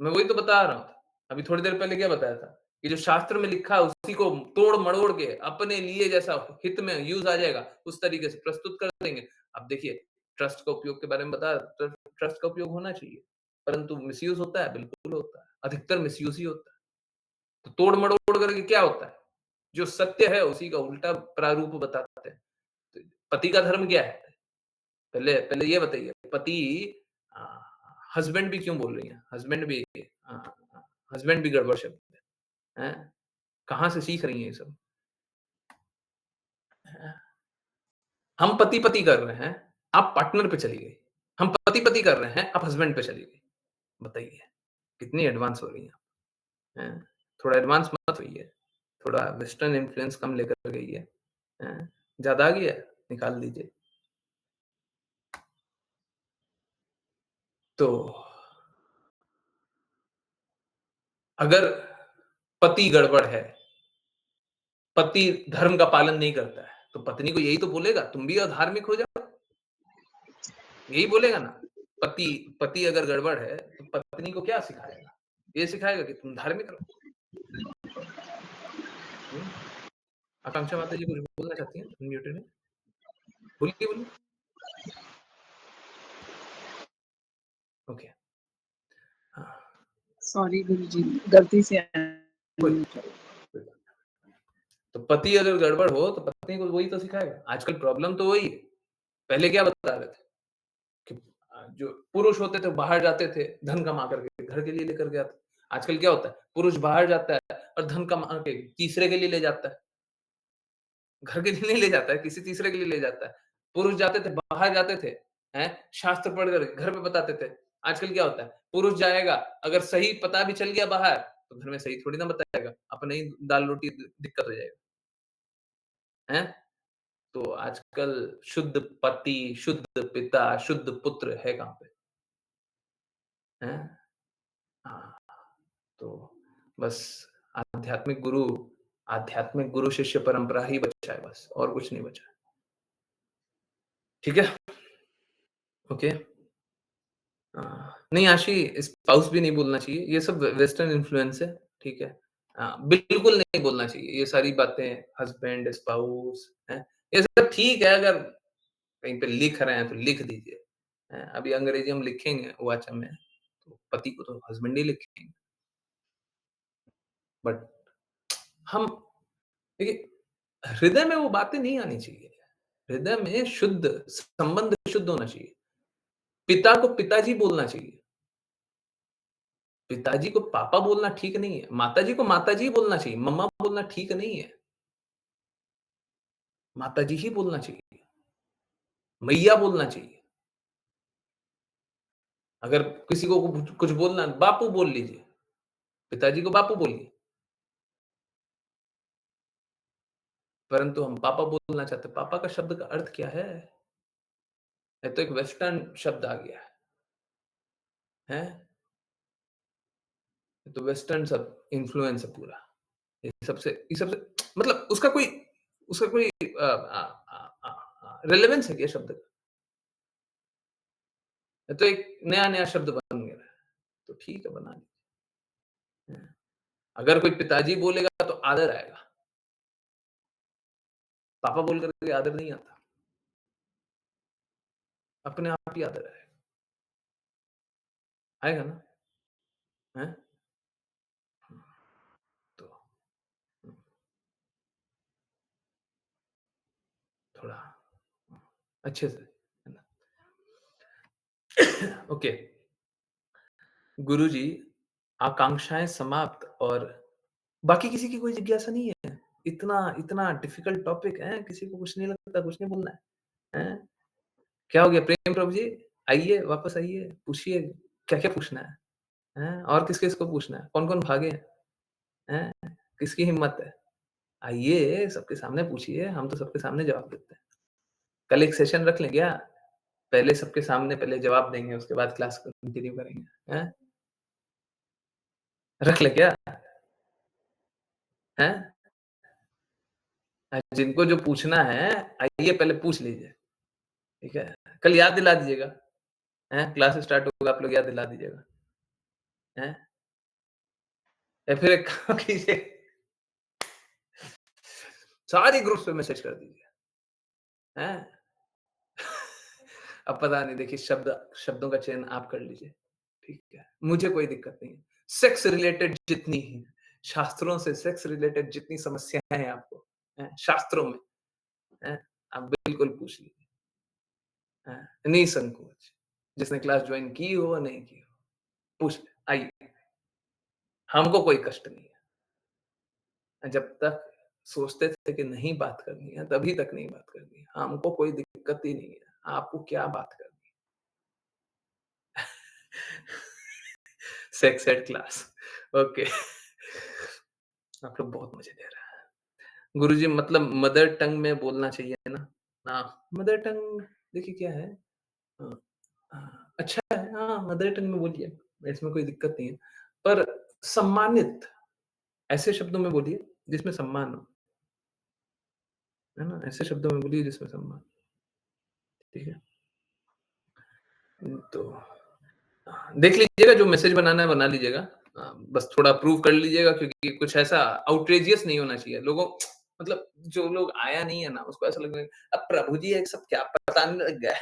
A: मैं वही तो बता रहा हूँ। अभी थोड़ी देर पहले क्या बताया था, कि जो शास्त्र में लिखा है उसी को तोड़-मड़ोड़ के अपने लिए जैसा हित में यूज़ आ जाएगा, उस तरीके से प्रस्तुत कर देंगे। अब देखिए ट्रस्ट का उपयोग के बारे में बताया, ट्रस्ट का उपयोग होना चाहिए, परंतु मिसयूज़ होता है, बिल्कुल होता है। अधिकतर मिसयूज़ ही होता है। तो तोड़-मड़ोड़ करके क्या होता है? जो सत्य है उसी का उल्टा प्रारूप बताते हैं। तो पति का धर्म क्या है? पहले पहले ये बताइए, पति अ, हस्बैंड भी क्यों बोल रही हैं? हस्बैंड भी गड़बड़ शब्द है, हैं? कहाँ से सीख रही हैं ये सब? हैं? हम पति-पति कर रहे हैं, आप पार्टनर पे चली गई। हम पति-पति कर रहे हैं, आप हस्बैंड पे चली गई। बताइए, कितनी एडवांस हो रही हैं आप, हैं? थोड़ा एडवांस मत होइए, थोड़ा वेस्टर्न इन्फ्लुएंस कम लेकर गइए, हैं? ज़्यादा आ गया है, निकाल दीजिए। तो अगर पति गड़बड़ है, पति धर्म का पालन नहीं करता है, तो पत्नी को यही तो बोलेगा, तुम भी अधार्मिक हो जाओ। यही बोलेगा ना। पति पति अगर गड़बड़ है, तो पत्नी को क्या सिखाएगा? ये सिखाएगा कि तुम धार्मिक रहो। हुँ? आकांक्षा माता जी कुछ बोलना चाहती हैं? अनम्यूटेड है। बोलिए, बोलिए। ओके। हाँ,
C: सॉरी गुरुजी, गलती से
A: कोई
C: unmute हो
A: कोई बात नहीं। तो पति अगर गड़बड़ हो, तो पत्नी को वही तो सिखाएगा। आजकल प्रॉब्लम तो वही है। पहले क्या बता रहे थे कि जो पुरुष होते थे, बाहर जाते थे, धन कमा करके घर के लिए लेकर के आते। आजकल क्या होता है, पुरुष बाहर जाता है और धन कमा के तीसरे के लिए ले जाता है। घर के लिए नहीं ले जाता है, किसी तीसरे के लिए ले जाता है। पुरुष जाते थे, बाहर जाते थे, हैं? शास्त्र पढ़ कर घर पे बताते थे। आजकल क्या होता है, पुरुष जाएगा, अगर सही पता भी चल गया बाहर, तो घर में सही थोड़ी ना बताएगा, अपने ही दाल-रोटी दिक्कत हो जाएगा, हैं? तो आजकल शुद्ध पति, शुद्ध पिता, शुद्ध पुत्र है कहाँ पे? हैं? हाँ, तो बस आध्यात्मिक गुरु शिष्य परंपरा ही बचा है बस, और कुछ नहीं बचा है। ठीक है? ओके। नहीं आशी स्पाउस भी नहीं बोलना चाहिए, ये सब वेस्टर्न इन्फ्लुएंस है, ठीक है? बिल्कुल नहीं बोलना चाहिए, ये सारी बातें हस्बैंड, स्पाउस हैं, ये सब ठीक है अगर कहीं पे लिख रहे हैं तो लिख दीजिए, हैं? अभी अंग्रेजी हम लिखेंगे वाचा में, तो पति को तो हस्बैंड ही लिखेंगे, बट हम देखिए हृदय में वो बातें नहीं आनी चाहिए, हृदय में शुद्ध संबंध शुद्ध होना चाहिए, पिता को पिताजी बोलना चाहिए। पिताजी को पापा बोलना ठीक नहीं है, माताजी को माताजी बोलना चाहिए, मम्मा बोलना ठीक नहीं है, माताजी ही बोलना चाहिए, मैया बोलना चाहिए। अगर किसी को कुछ कुछ बोलना है, बापू बोल लीजिए, पिताजी को बापू बोलिए, परंतु हम पापा बोलना चाहते हैं, पापा का शब्द का अर्थ क्या है? ये तो एक वेस्टर्न शब्द आ गया है, ये तो वेस्टर्न सब इन्फ्लुएंस है पूरा। ये सबसे मतलब उसका कोई रिलेवेंस है क्या शब्द का? ये तो एक नया-नया शब्द बन गया है, तो ठीक है बना लीजिए। अगर कोई पिताजी बोलेगा तो आदर आएगा, पापा बोल कर के आदर नहीं आता, अपने आप ही आदर आएगा, आएगा ना? हैं? तो थोड़ा अच्छे से, है ना? ओके, गुरुजी, आकांक्षाएँ समाप्त और बाकी किसी की कोई जिज्ञासा नहीं है? इतना इतना डिफिकल्ट टॉपिक है, किसी को कुछ नहीं लगता, कुछ नहीं बोलना है? हैं? क्या हो गया प्रेम प्रभु जी? आइए, वापस आइए, पूछिए, क्या-क्या पूछना है? हैं? और किस-किस को पूछना है? कौन-कौन भागे हैं? हैं? किसकी हिम्मत है? आइए, सबके सामने पूछिए, हम तो सबके सामने जवाब देते हैं। कल एक सेशन रख लें क्या? पहले सबके सामने पहले जवाब देंगे, उसके बाद क्लास कंटिन्यू करेंगे, हैं? रख लें क्या? हैं? जिनको जो पूछना है, आइए पहले पूछ लीजिए, ठीक है? कल याद दिला दीजिएगा, हैं? क्लास स्टार्ट होगा, आप लोग याद दिला दीजिएगा, हैं? या फिर एक काम कीजिए, सारे ग्रुप्स पे मैसेज कर दीजिए, हैं? अब पता नहीं, देखिए शब्दों का चयन आप कर लीजिए, ठीक है? मुझे कोई दिक्कत नहीं है। सेक्स रिलेटेड जितनी ही शास्त्रों से सेक्स रिलेटेड जितनी समस्याएँ हैं आपको, हैं? शास्त्रों में, हैं? आप बिल्कुल पूछ लीजिए, हैं? निसंकोच। जिसने क्लास जॉइन की हो, नहीं की हो, पूछ लें, आइए। हमको कोई कष्ट नहीं है। जब तक सोचते थे कि नहीं बात करनी है, तभी तक नहीं बात करनी है। हमको कोई दिक्कत ही नहीं है। आपको क्या बात करनी है? Sex add class, okay. आप लोग बहुत मज़े ले रहे हैं। गुरुजी मतलब मदर टंग में बोलना चाहिए ना? हाँ, मदर टंग देखिए क्या है, हाँ, हाँ, अच्छा है, हाँ, मदर टंग में बोलिए, इसमें कोई दिक्कत नहीं है। पर सम्मानित ऐसे शब्दों में बोलिए जिसमें सम्मान हो, है ना? ऐसे शब्दों में बोलिए जिसमें सम्मान, ठीक है? तो देख लीजिएगा, जो मैसेज बनाना है बना लीजिएगा। बस थोड़ा अप्रूव कर लीजिएगा, क्योंकि कुछ ऐसा आउटरेजियस नहीं होना चाहिए। लोगों मतलब जो लोग आया नहीं है ना, उसको ऐसा लगेगा अब प्रभु जी ये सब क्या बताने लग गए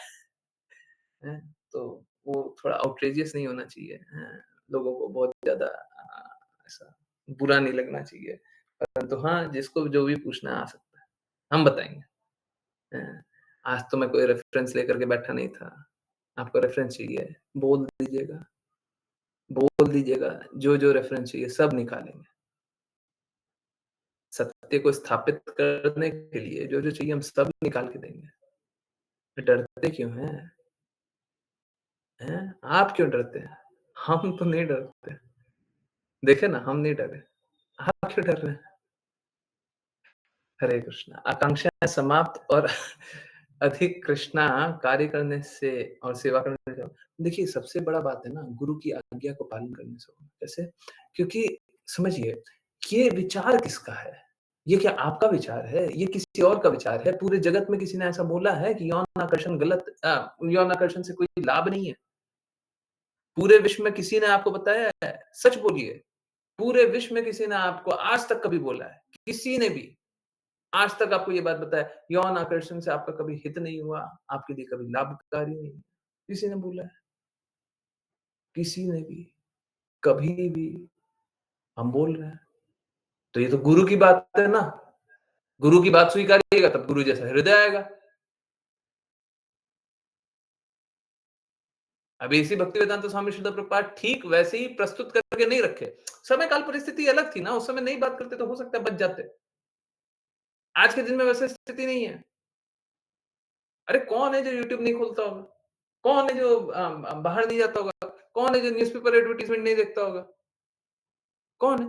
A: हैं। तो वो थोड़ा आउटरेजियस नहीं होना चाहिए, हैं। लोगों को बहुत ज़्यादा ऐसा बुरा नहीं लगना चाहिए। परंतु हाँ, जिसको जो भी पूछना है आ सकता है, हम बताएँगे। हैं। आज तो मैं कोई रेफ़रेंस लेकर के बैठा नहीं था। आपको रेफ़रेंस चाहिए, बोल दीजिएगा, जो-जो रेफ़रेंस चाहिए सब निकालेंगे। सत्य को स्थापित करने के लिए जो-जो चाहिए हम सब निकाल के देंगे। डरते क्यों हैं? हैं? आप क्यों डरते हैं? हम तो नहीं डरते। देखे ना, हम नहीं डरे। आप क्यों डर रहे हैं? हरे कृष्णा। आकांक्षाएँ समाप्त और अधिक कृष्णा कार्य करने से और सेवा करने से, देखिए सबसे बड़ा बात है ना, गुरु की आज्ञा को पालन करने से होगा। कैसे? क्योंकि समझिए, ये विचार किसका है? ये क्या आपका विचार है? ये किसी और का विचार है? पूरे जगत में किसी ने ऐसा बोला है कि यौन आकर्षण यौन आकर्षण से कोई लाभ नहीं है? पूरे विश्व में किसी ने आपको बताया है? सच बोलिए। पूरे विश्व में किसी ने आपको आज तक कभी बोला है? किसी ने भी आज तक आपको ये बात बताया, यौन आकर्षण से आपका कभी हित नहीं हुआ, आपके लिए कभी लाभकारी नहीं? किसी ने बोला है? किसी ने भी, कभी भी? हम बोल रहे हैं। तो ये तो गुरु की बात है ना। गुरु की बात स्वीकारिएगा तब गुरु जैसा हृदय आएगा। अब इसी भक्तिवेदांत स्वामी श्रील प्रभुपाद ठीक वैसे ही प्रस्तुत करके नहीं रखे। समय काल परिस्थिति अलग थी ना, उस समय नहीं बात करते तो हो सकता है बच जाते। आज के दिन में वैसे स्थिति नहीं है। अरे कौन है जो यूट्यूब नहीं खोलता होगा? कौन है जो बाहर नहीं जाता होगा? कौन है जो न्यूज़पेपर एडवर्टाइज़मेंट नहीं देखता होगा? कौन है?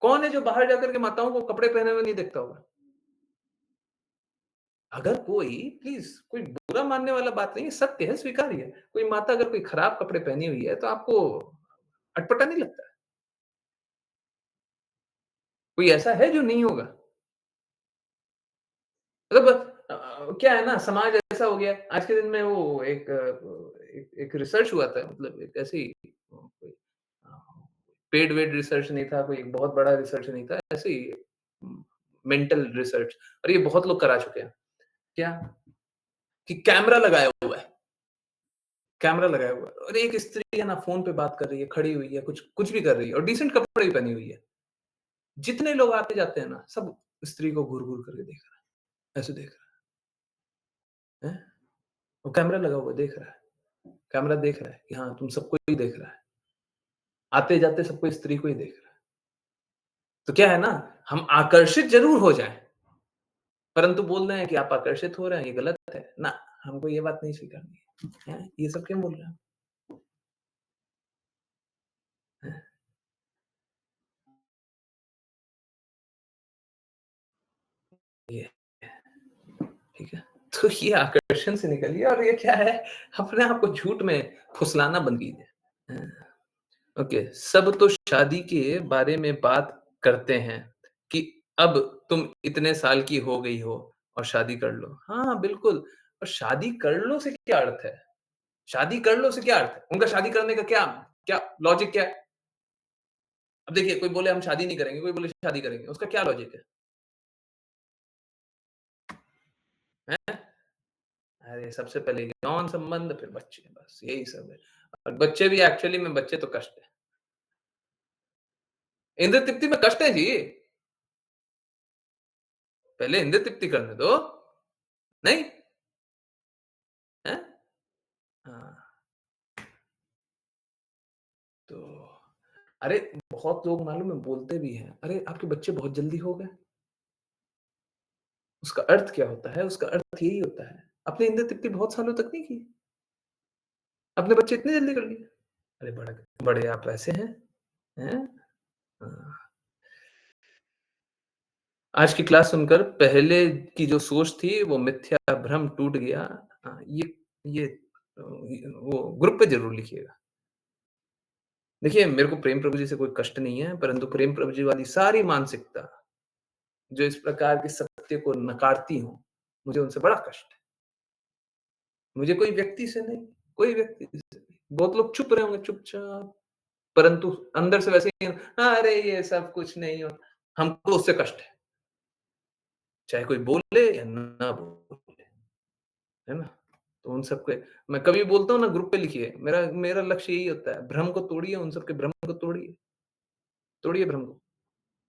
A: कौन है जो बाहर जाकर के माताओं को कपड़े पहने हुए नहीं देखता होगा? अगर कोई प्लीज़, कोई बुरा मानने वाला बात नहीं है, सत्य है, स्वीकार्य है। कोई माता अगर कोई खराब कपड़े पहनी हुई है, तो आपको अटपटा नहीं लगता है? कोई ऐसा है जो नहीं होगा? मतलब क्या है ना, समाज ऐसा हो गया है। आज के दिन में वो एक रिसर्च हुआ था, मतलब एक ऐसे ही कोई पेड वेड रिसर्च नहीं था, कोई बहुत बड़ा रिसर्च नहीं था, ऐसे ही मेंटल रिसर्च, और ये बहुत लोग करा चुके हैं। क्या? कि कैमरा लगाया हुआ है और एक स्त्री है ना, फ़ोन पे बात कर रही है, खड़ी हुई है, कुछ कुछ भी कर रही है और डिसेंट कपड़े भी पहनी हुई है। जितने लोग आते-जाते हैं ना, सब स्त्री को घूर-घूर करके देख रहा है, ऐसे देख रहा है, हैं? वो कैमरा लगा हुआ है, देख रहा है। कैमरा देख रहा है कि हाँ, तुम सबको ही देख रहा है। आते-जाते सबको स्त्री को ही देख रहा है। तो क्या है ना, हम आकर्षित ज़रूर हो जाएँ, परंतु बोल रहे हैं कि आप आकर्षित हो रहे हैं, ये गलत है। ना, हमको ये बात नहीं स्वीकारनी है। हैं? ये सब क्यों बोल रहे हैं? हैं? ये ठीक है? तो ये आकर्षण से निकलिए और ये क्या है, अपने आप को झूठ में फुसलाना बंद कीजिए। हैं? ओके, सब तो शादी के बारे में बात करते हैं कि अब तुम इतने साल की हो गई हो और शादी कर लो। हाँ, बिल्कुल। और शादी कर लो से क्या अर्थ है? शादी कर लो से क्या अर्थ है? उनका शादी करने का क्या क्या लॉजिक क्या है? अब देखिए, कोई बोले हम शादी नहीं करेंगे, कोई बोले शादी करेंगे, उसका क्या लॉजिक है? हैं? अरे सबसे पहले यौन संबंध फिर बच्चे, बस यही सब है। और बच्चे भी एक्चुअली में बच्चे तो कष्ट है। इंद्र तृप्ति में कष्ट है जी। पहले इंद्र तृप्ति करने दो। नहीं? हैं? हाँ, तो अरे बहुत लोग मालूम है बोलते भी हैं, "अरे आपके बच्चे बहुत जल्दी हो गए।" उसका अर्थ क्या होता है? उसका अर्थ यही होता है, आपने इंद्र तृप्ति बहुत सालों तक नहीं की। आपने बच्चे इतने जल्दी कर लिए। अरे बड़े बड़े आप ऐसे हैं? हैं? हाँ। आज की क्लास सुनकर पहले की जो सोच थी वो मिथ्या भ्रम टूट गया। ये वो ग्रुप पे ज़रूर लिखिएगा। देखिए मेरे को प्रेम प्रभु जी से कोई कष्ट नहीं है, परंतु प्रेम प्रभु जी वाली सारी मानसिकता जो इस प्रकार के सत्य को नकारती हो, मुझे उनसे बड़ा कष्ट है। मुझे कोई व्यक्ति से नहीं, कोई व्यक्ति से नहीं। बहुत लोग चुप रहे होंगे चुपचाप, परंतु अंदर से वैसे ही अरे ये सब कुछ नहीं हो, हमको उससे कष्ट है। चाहे कोई बोले या ना बोले, है ना? तो उन सबके मैं कभी बोलता हूँ ना ग्रुप पे लिखिए, मेरा मेरा लक्ष्य यही होता है, भ्रम को तोड़िए, उन सबके भ्रम को तोड़िए, तोड़िए भ्रम को।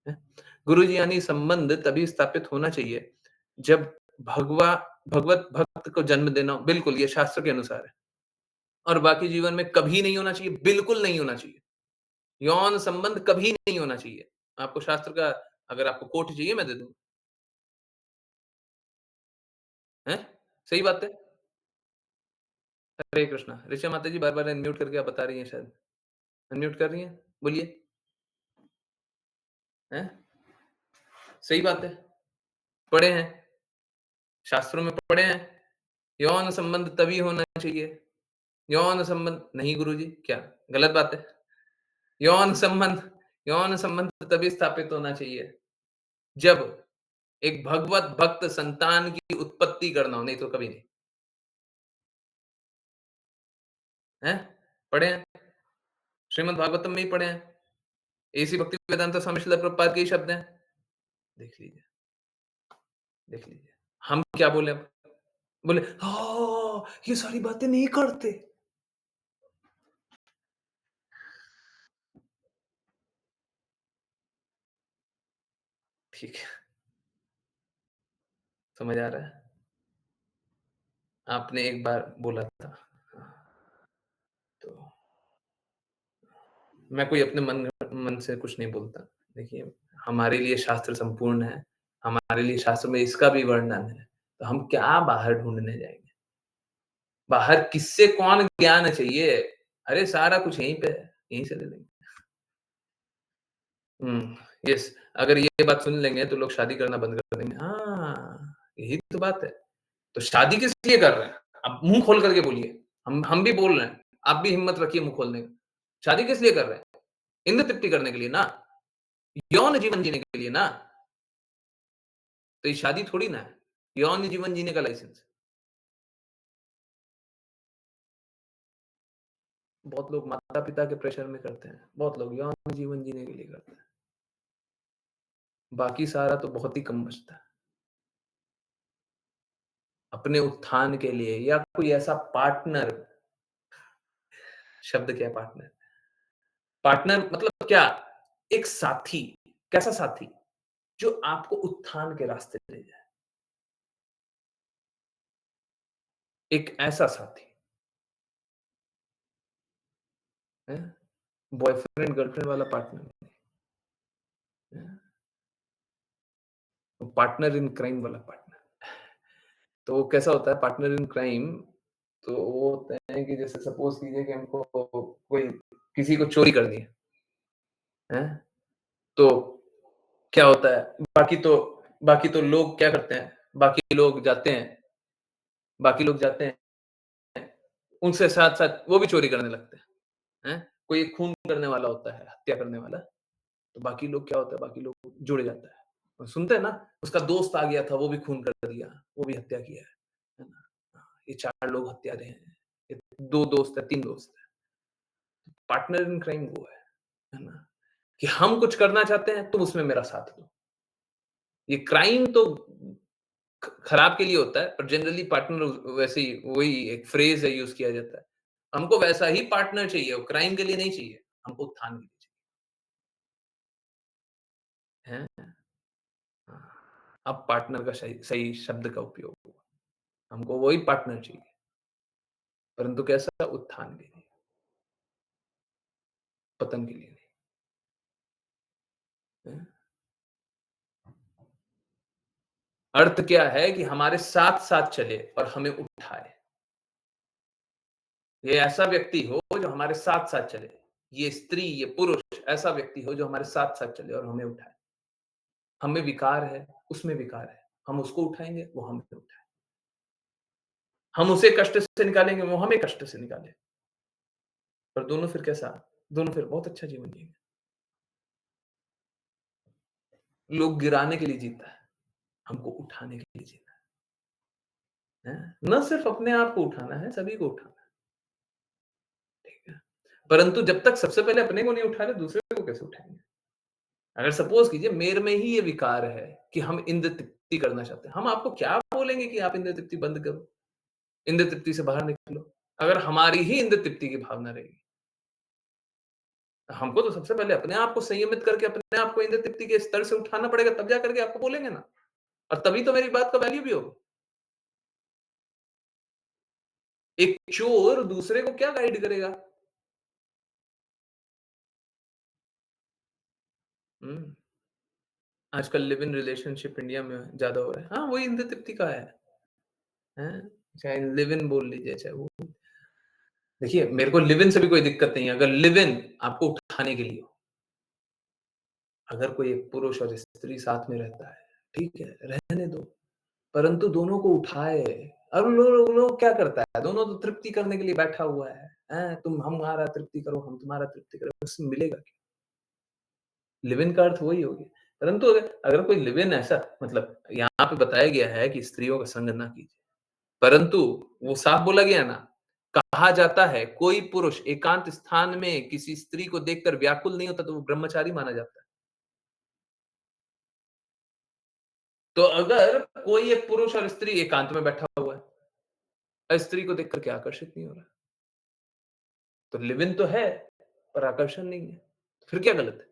A: हैं? गुरुजी यानी संबंध तभी स्थापित होना चाहिए जब भगवा भगवत भक्त को जन्म देना हो, बिल्कुल ये शास्त्र के अनुसार है। और बाकी जीवन में कभी नहीं होना चाहिए, बिल्कुल नहीं होना चाहिए। यौन संबंध कभी नहीं होना चाहिए। आपको शास्त्र का अगर आपको कोट चाहिए मैं दे दूँगा। हैं? सही बात है। हरे कृष्णा। ऋचा माता जी बार-बार अनम्यूट करके आप बता रही हैं शायद। अनम्यूट कर रही हैं? बोलिए। हैं? सही बात है। पढ़े हैं, शास्त्रों में पढ़े हैं। यौन संबंध तभी होना चाहिए। यौन संबंध नहीं गुरुजी, क्या? गलत बात है। यौन संबंध यौन संबंध तभी स्थापित होना चाहिए, जब एक भगवत भक्त संतान की उत्पत्ति करना हो, नहीं तो कभी नहीं। हैं? पढ़े हैं, श्रीमद् भागवतम में ही पढ़े हैं। एसी भक्ति वेदांत स्वामी श्रील प्रभुपाद के ही शब्द हैं। देख लीजिए, देख लीजिए। हम क्या बोले अब? बोले, "हाँ, ये सारी बातें नहीं करते।" ठीक है, समझ आ रहा है? आपने एक बार बोला था। हाँ, तो मैं कोई अपने मन से कुछ नहीं बोलता। देखिए, हमारे लिए शास्त्र संपूर्ण है, हमारे लिए शास्त्र में इसका भी वर्णन है, तो हम क्या बाहर ढूँढने जाएँगे? बाहर किससे कौन ज्ञान चाहिए? अरे सारा कुछ यहीं पे है, यहीं से ले लेंगे। हुँ, यस, अगर ये बात सुन लेंगे तो लोग शादी करना बंद कर देंगे। हाँ, यही तो बात है। तो शादी किस लिए कर रहे हैं? आप मुँह खोल कर के बोलिए। हम भी बोल रहे हैं, आप भी हिम्मत रखिए मुँह खोलने की। शादी किस लिए कर रहे हैं? इंद्र तृप्ति करने के लिए ना, यौन जीवन जीने के लिए ना। तो ये शादी थोड़ी ना है, यौन जीवन जीने का लाइसेंस। बहुत लोग माता-पिता के प्रेशर में करते हैं, बहुत लोग यौन जीवन जीने के लिए करते हैं। बाकी सारा तो बहुत ही कम बचता है। अपने उत्थान के लिए या कोई ऐसा पार्टनर, शब्द क्या है पार्टनर? पार्टनर मतलब क्या? एक साथी, कैसा साथी? जो आपको उत्थान के रास्ते ले जाए। एक ऐसा साथी, हैं? बॉयफ्रेंड गर्लफ्रेंड वाला पार्टनर नहीं, पार्टनर इन क्राइम वाला पार्टनर। तो कैसा होता है पार्टनर इन क्राइम, तो वो होते हैं कि जैसे सपोज़ कीजिए कि हमको कोई किसी को चोरी करनी है? तो क्या होता है, बाकी तो लोग क्या करते हैं, बाकी लोग जाते हैं, उनसे साथ-साथ वो भी चोरी करने लगते हैं? कोई एक खून करने वाला होता है, हत्या करने वाला, तो बाकी लोग क्या होता है, बाकी लोग जुड़ जाता है। और सुनते हैं ना, उसका दोस्त आ गया था, वो भी खून कर दिया, वो भी हत्या किया है ना? हाँ, ये 4 लोग हत्यारे हैं, ये 2 दोस्त है, 3 दोस्त है। पार्टनर इन क्राइम वो है ना? कि हम कुछ करना चाहते हैं, तुम उसमें मेरा साथ दो। ये क्राइम तो खराब के लिए होता है, पर जनरली पार्टनर वैसे ही वही एक फ्रेज़ है यूज़ किया जाता है। हमको वैसा ही पार्टनर चाहिए, वो क्राइम के लिए नहीं चाहिए, हमको उत्थान के लिए चाहिए, हैं? हाँ, अब पार्टनर का सही सही शब्द का उपयोग हुआ। हमको वही पार्टनर चाहिए, परंतु कैसा उत्थान के लिए, पतन के लिए नहीं, हैं? अर्थ क्या है कि हमारे साथ-साथ चले और हमें उठाए। ये ऐसा व्यक्ति हो जो हमारे साथ-साथ चले। ये स्त्री, ये पुरुष ऐसा व्यक्ति हो जो हमारे साथ-साथ चले और हमें उठाए। हमें विकार है, उसमें विकार है। हम उसको उठाएँगे, वो हमें उठाए। हम उसे कष्ट से निकालेंगे, वो हमें कष्ट से निकाले। पर दोनों फिर कैसा? दोनों फिर बहुत अच्छा जीवन जिएँगे। लोग गिराने के लिए जीता है, हमको उठाने के लिए जीना है। ना सिर्फ अपने आप को उठाना है, सभी को उठाना है, ठीक है? परंतु जब तक सबसे पहले अपने को नहीं उठा रहे, दूसरे को कैसे उठाएँगे? अगर सपोज़ कीजिए मेरे में ही ये विकार है कि हम इंद्र तृप्ति करना चाहते हैं, हम आपको क्या बोलेंगे कि आप इंद्र तृप्ति बंद करो, इंद्र तृप्ति से बाहर निकलो, अगर हमारी ही इंद्र तृप्ति की भावना रहेगी। हमको तो सबसे पहले अपने आप को संयमित करके अपने आप को इंद्र तृप्ति के स्तर से उठाना पड़ेगा, तब जा करके आपको बोलेंगे ना, और तभी तो मेरी बात का वैल्यू भी होगा। एक चोर दूसरे को क्या गाइड करेगा? हुँ, आजकल लिव इन रिलेशनशिप इंडिया में ज़्यादा हो रहा है। हाँ, वही इंद्र तृप्ति का है, हैं? चाहे लिव इन बोल लीजिए, चाहे वो देखिए, मेरे को लिव इन से भी कोई दिक्कत नहीं है, अगर लिव इन आपको उठाने के लिए हो। अगर कोई एक पुरुष और स्त्री साथ में रहता है, ठीक है, रहने दो, परंतु दोनों को उठाए। अब लोग क्या करता है, दोनों तो तृप्ति करने के लिए बैठा हुआ है, हैं? तुम हमारा तृप्ति करो, हम तुम्हारा तृप्ति करें, उससे मिलेगा क्या? लिव इन का अर्थ वही हो गया। परंतु अगर अगर कोई लिव इन ऐसा मतलब यहाँ पे बताया गया है कि स्त्रियों का संग ना कीजिए, परंतु वो साफ बोला गया ना, कहा जाता है कोई पुरुष एकांत स्थान में किसी स्त्री को देखकर व्याकुल नहीं होता तो वो ब्रह्मचारी माना जाता है। तो अगर कोई एक पुरुष और स्त्री एकांत में बैठा हुआ है, और स्त्री को देखकर क्या आकर्षित नहीं हो रहा, तो लिव इन तो है, पर आकर्षण नहीं है। फिर क्या गलत है?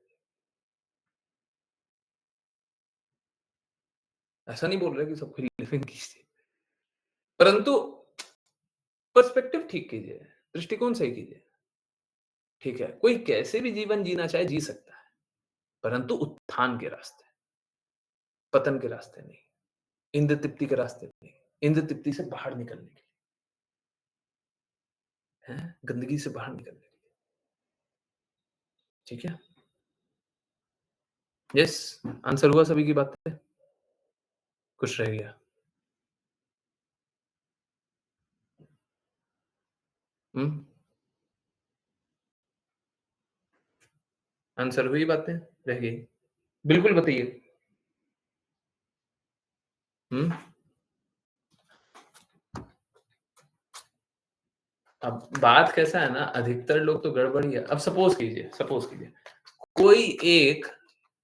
A: ऐसा नहीं बोल रहे कि सबको लिव इन कीजिए, परंतु पर्सपेक्टिव ठीक कीजिए, दृष्टिकोण सही कीजिए। ठीक है, कोई कैसे भी जीवन जीना चाहे जी सकता है, परंतु उत्थान के रास्ते, पतन के रास्ते नहीं, इंद्र तृप्ति के रास्ते नहीं, इंद्र तृप्ति से बाहर निकलने के लिए, हैं? गंदगी से बाहर निकलने के लिए, ठीक है? यस, आंसर हुआ सभी की बातें? कुछ रह गया? हुँ? आंसर हुई बातें? रह गई? बिल्कुल बताइए। हुँ? अब बात कैसा है ना, अधिकतर लोग तो गड़बड़ ही है। अब सपोज़ कीजिए, कोई एक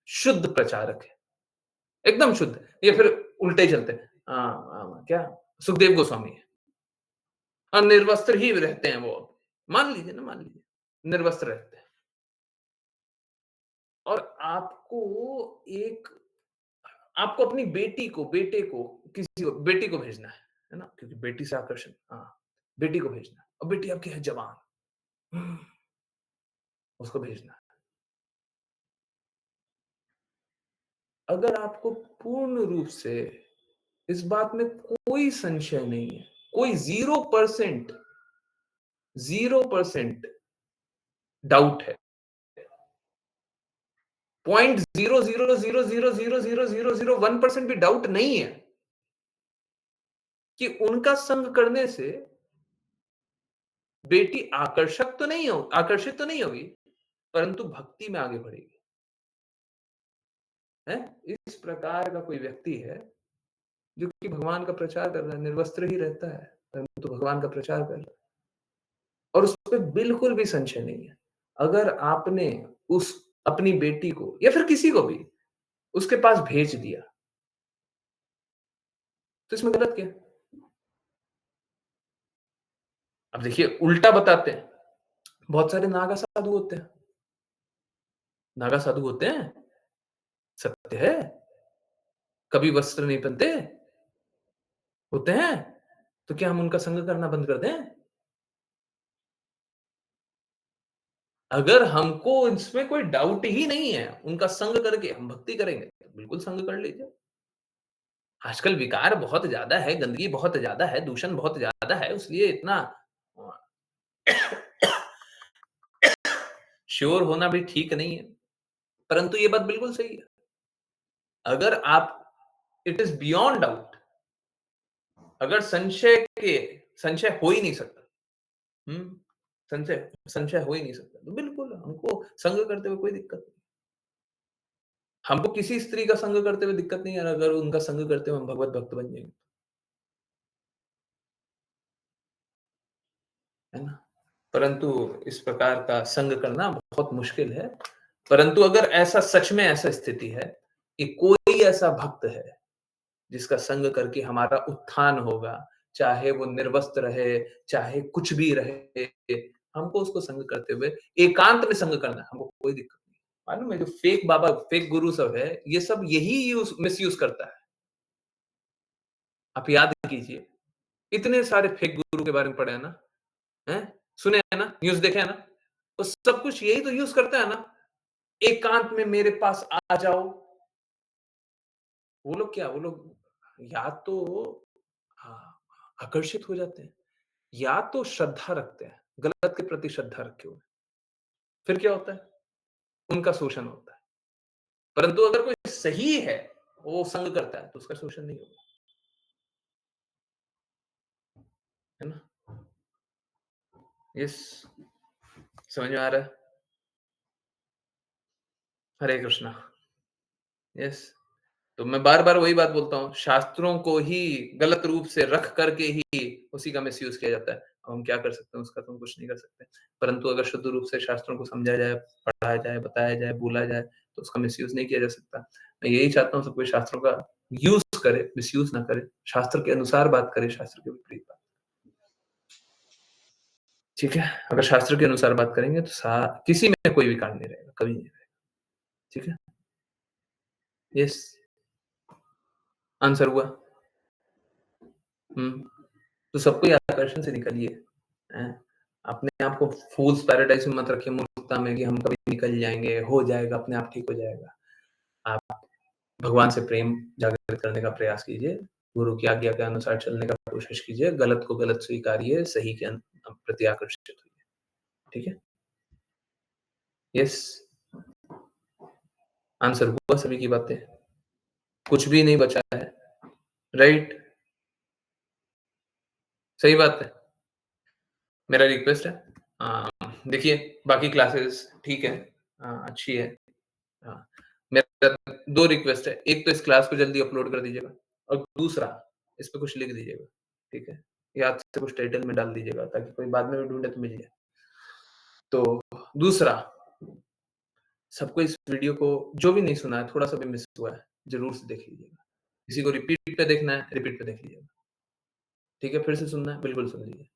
A: शुद्ध प्रचारक है, एकदम शुद्ध, या फिर उल्टे चलते हैं। क्या सुखदेव गोस्वामी है। निर्वस्त्र ही रहते हैं वो। मान लीजिए, निर्वस्त्र रहते हैं और एक आपको अपनी बेटे को बेटी को भेजना है ना? क्योंकि बेटी से आकर्षण, बेटी को भेजना है और बेटी आपकी है जवान, हम्म, उसको भेजना है। अगर आपको पूर्ण रूप से इस बात में कोई संशय नहीं है, कोई 0% डाउट है। 0.000000001% भी डाउट नहीं है कि उनका संग करने से बेटी आकर्षित तो नहीं होगी, परंतु भक्ति में आगे बढ़ेगी। है? इस प्रकार का कोई व्यक्ति है जो कि भगवान का प्रचार कर रहा है, निर्वस्त्र ही रहता है, परंतु भगवान का प्रचार कर रहा है, और उस पे बिल्कुल भी संशय नहीं है। अगर आपने उस अपनी बेटी को या फिर किसी को भी उसके पास भेज दिया, तो इसमें गलत क्या है? अब देखिए, उल्टा बताते हैं, बहुत सारे नागा साधु होते हैं, सत्य है, कभी वस्त्र नहीं पहनते होते हैं, तो क्या हम उनका संग करना बंद कर दें? अगर हमको इसमें कोई डाउट ही नहीं है, उनका संग करके हम भक्ति करेंगे, तो बिल्कुल संग कर लीजिए। आजकल विकार बहुत ज्यादा है, गंदगी बहुत ज्यादा है, दूषण बहुत ज्यादा है, इसलिए इतना श्योर होना भी ठीक नहीं है, परंतु ये बात बिल्कुल सही है। अगर आप इट इज बियॉन्ड डाउट, अगर संशय हो ही नहीं सकता, संशय हो ही नहीं सकता, तो बिल्कुल हमको संग करते हुए कोई दिक्कत नहीं। हमको किसी स्त्री का संग करते हुए दिक्कत नहीं है, अगर उनका संग करते हुए हम भगवत भक्त बन जाएंगे, है ना? परंतु इस प्रकार का संग करना बहुत मुश्किल है। परंतु अगर ऐसा सच में ऐसा स्थिति है कि कोई ऐसा भक्त है जिसका संग करके हमारा उत्थान होगा, चाहे वो निर्वस्त्र रहे, चाहे कुछ भी रहे, हमको उसको संग करते हुए एकांत में संग करना है, हमको कोई दिक्कत नहीं। मालूम है, जो फेक बाबा, फेक गुरु सब है, ये सब यही मिसयूज करता है। आप याद कीजिए, इतने सारे फेक गुरु के बारे में पढ़े हैं ना, हैं? सुने हैं ना, न्यूज़ देखे हैं ना, तो सब कुछ यही तो यूज़ करता है ना, एकांत में मेरे पास आ जाओ। वो लोग या तो आकर्षित हो जाते हैं, या तो श्रद्धा रखते हैं, गलत के प्रति श्रद्धा रखे हुए। फिर क्या होता है? उनका शोषण होता है। परंतु अगर कोई सही है, वो संग करता है, तो उसका शोषण नहीं होगा। है ना? यस, समझ में आ रहा है? हरे कृष्णा। यस, तो मैं बार-बार वही बात बोलता हूँ, शास्त्रों को ही गलत रूप से रख करके ही उसी का मिसयूज़ किया जाता है। अब हम क्या कर सकते हैं, उसका तो हम कुछ नहीं कर सकते। परंतु अगर शुद्ध रूप से शास्त्रों को समझा जाए, पढ़ाया जाए, बताया जाए, बोला जाए, तो उसका मिसयूज़ नहीं किया जा सकता। मैं यही चाहता हूँ सब कोई शास्त्रों का यूज़ करे, मिसयूज़ ना करे, शास्त्र के अनुसार बात करे, शास्त्र के विपरीत बात। ठीक है? अगर शास्त्र के अनुसार बात करेंगे तो किसी में कोई विकार नहीं रहेगा, कभी नहीं रहेगा। ठीक है? यस, आंसर हुआ? हुँ। तो सबको ये आकर्षण से निकलिए, हैं? अपने आप को फूल्स पैराडाइज़ में मत रखिए, मूर्खता में, कि हम कभी निकल जाएँगे, हो जाएगा, अपने आप ठीक हो जाएगा। आप भगवान से प्रेम जागृत करने का प्रयास कीजिए, गुरु की आज्ञा के अनुसार चलने का कोशिश कीजिए, गलत को गलत स्वीकारिए, सही के प्रति आकर्षित होइए। ठीक है? यस, आंसर हुआ सभी की बातें? कुछ भी नहीं बचा है, राइट? सही बात है। मेरा रिक्वेस्ट है, देखिए, बाकी क्लासेस ठीक है, अच्छी है। हाँ, मेरा 2 रिक्वेस्ट है। एक तो इस क्लास को जल्दी अपलोड कर दीजिएगा, और दूसरा इस पे कुछ लिख दीजिएगा, ठीक है? याद से कुछ टाइटल में डाल दीजिएगा, ताकि कोई बाद में भी ढूँढे तो मिल जाए। तो दूसरा, सबको इस वीडियो को, जो भी नहीं सुना है, थोड़ा-सा भी मिस हुआ है, ज़रूर से देख लीजिएगा। किसी को रिपीट पे देखना है, रिपीट पे देख लीजिएगा। ठीक है? फिर से सुनना है, बिल्कुल सुन लीजिए।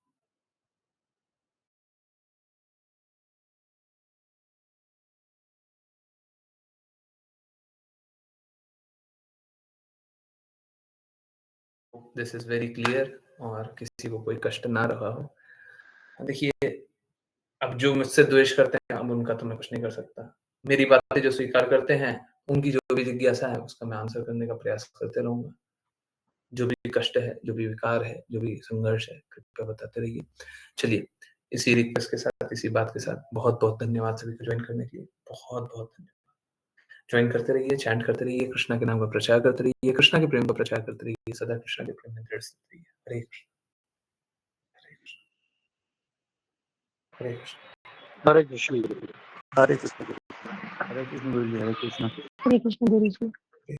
A: दिस इज़ वेरी क्लियर, और किसी को कोई कष्ट ना रहा हो। देखिए, अब जो मुझसे द्वेष करते हैं, अब उनका तो मैं कुछ नहीं कर सकता। मेरी बातें जो स्वीकार करते हैं, उनकी जो भी जिज्ञासा है, उसका मैं आंसर करने का प्रयास करते रहूँगा। जो भी कष्ट है, जो भी विकार है, जो भी संघर्ष है, कृपया बताते रहिए। चलिए, इसी रिक्वेस्ट के साथ, इसी बात के साथ बहुत-बहुत धन्यवाद सभी को ज्वाइन करने के लिए। बहुत-बहुत धन्यवाद। ज्वाइन करते रहिए, चैंट करते रहिए, कृष्णा के नाम का प्रचार करते रहिए, कृष्णा के प्रेम का प्रचार करते रहिए, सदा कृष्णा के प्रेम में दृढ़ स्थित रहिए। हरे कृष्ण, हरे कृष्ण, हरे कृष्ण।
D: हरे कृष्ण गुरु जी, हरे कृष्ण गुरु जी, हरे कृष्ण गुरु जी।
C: हरे कृष्ण गुरु जी।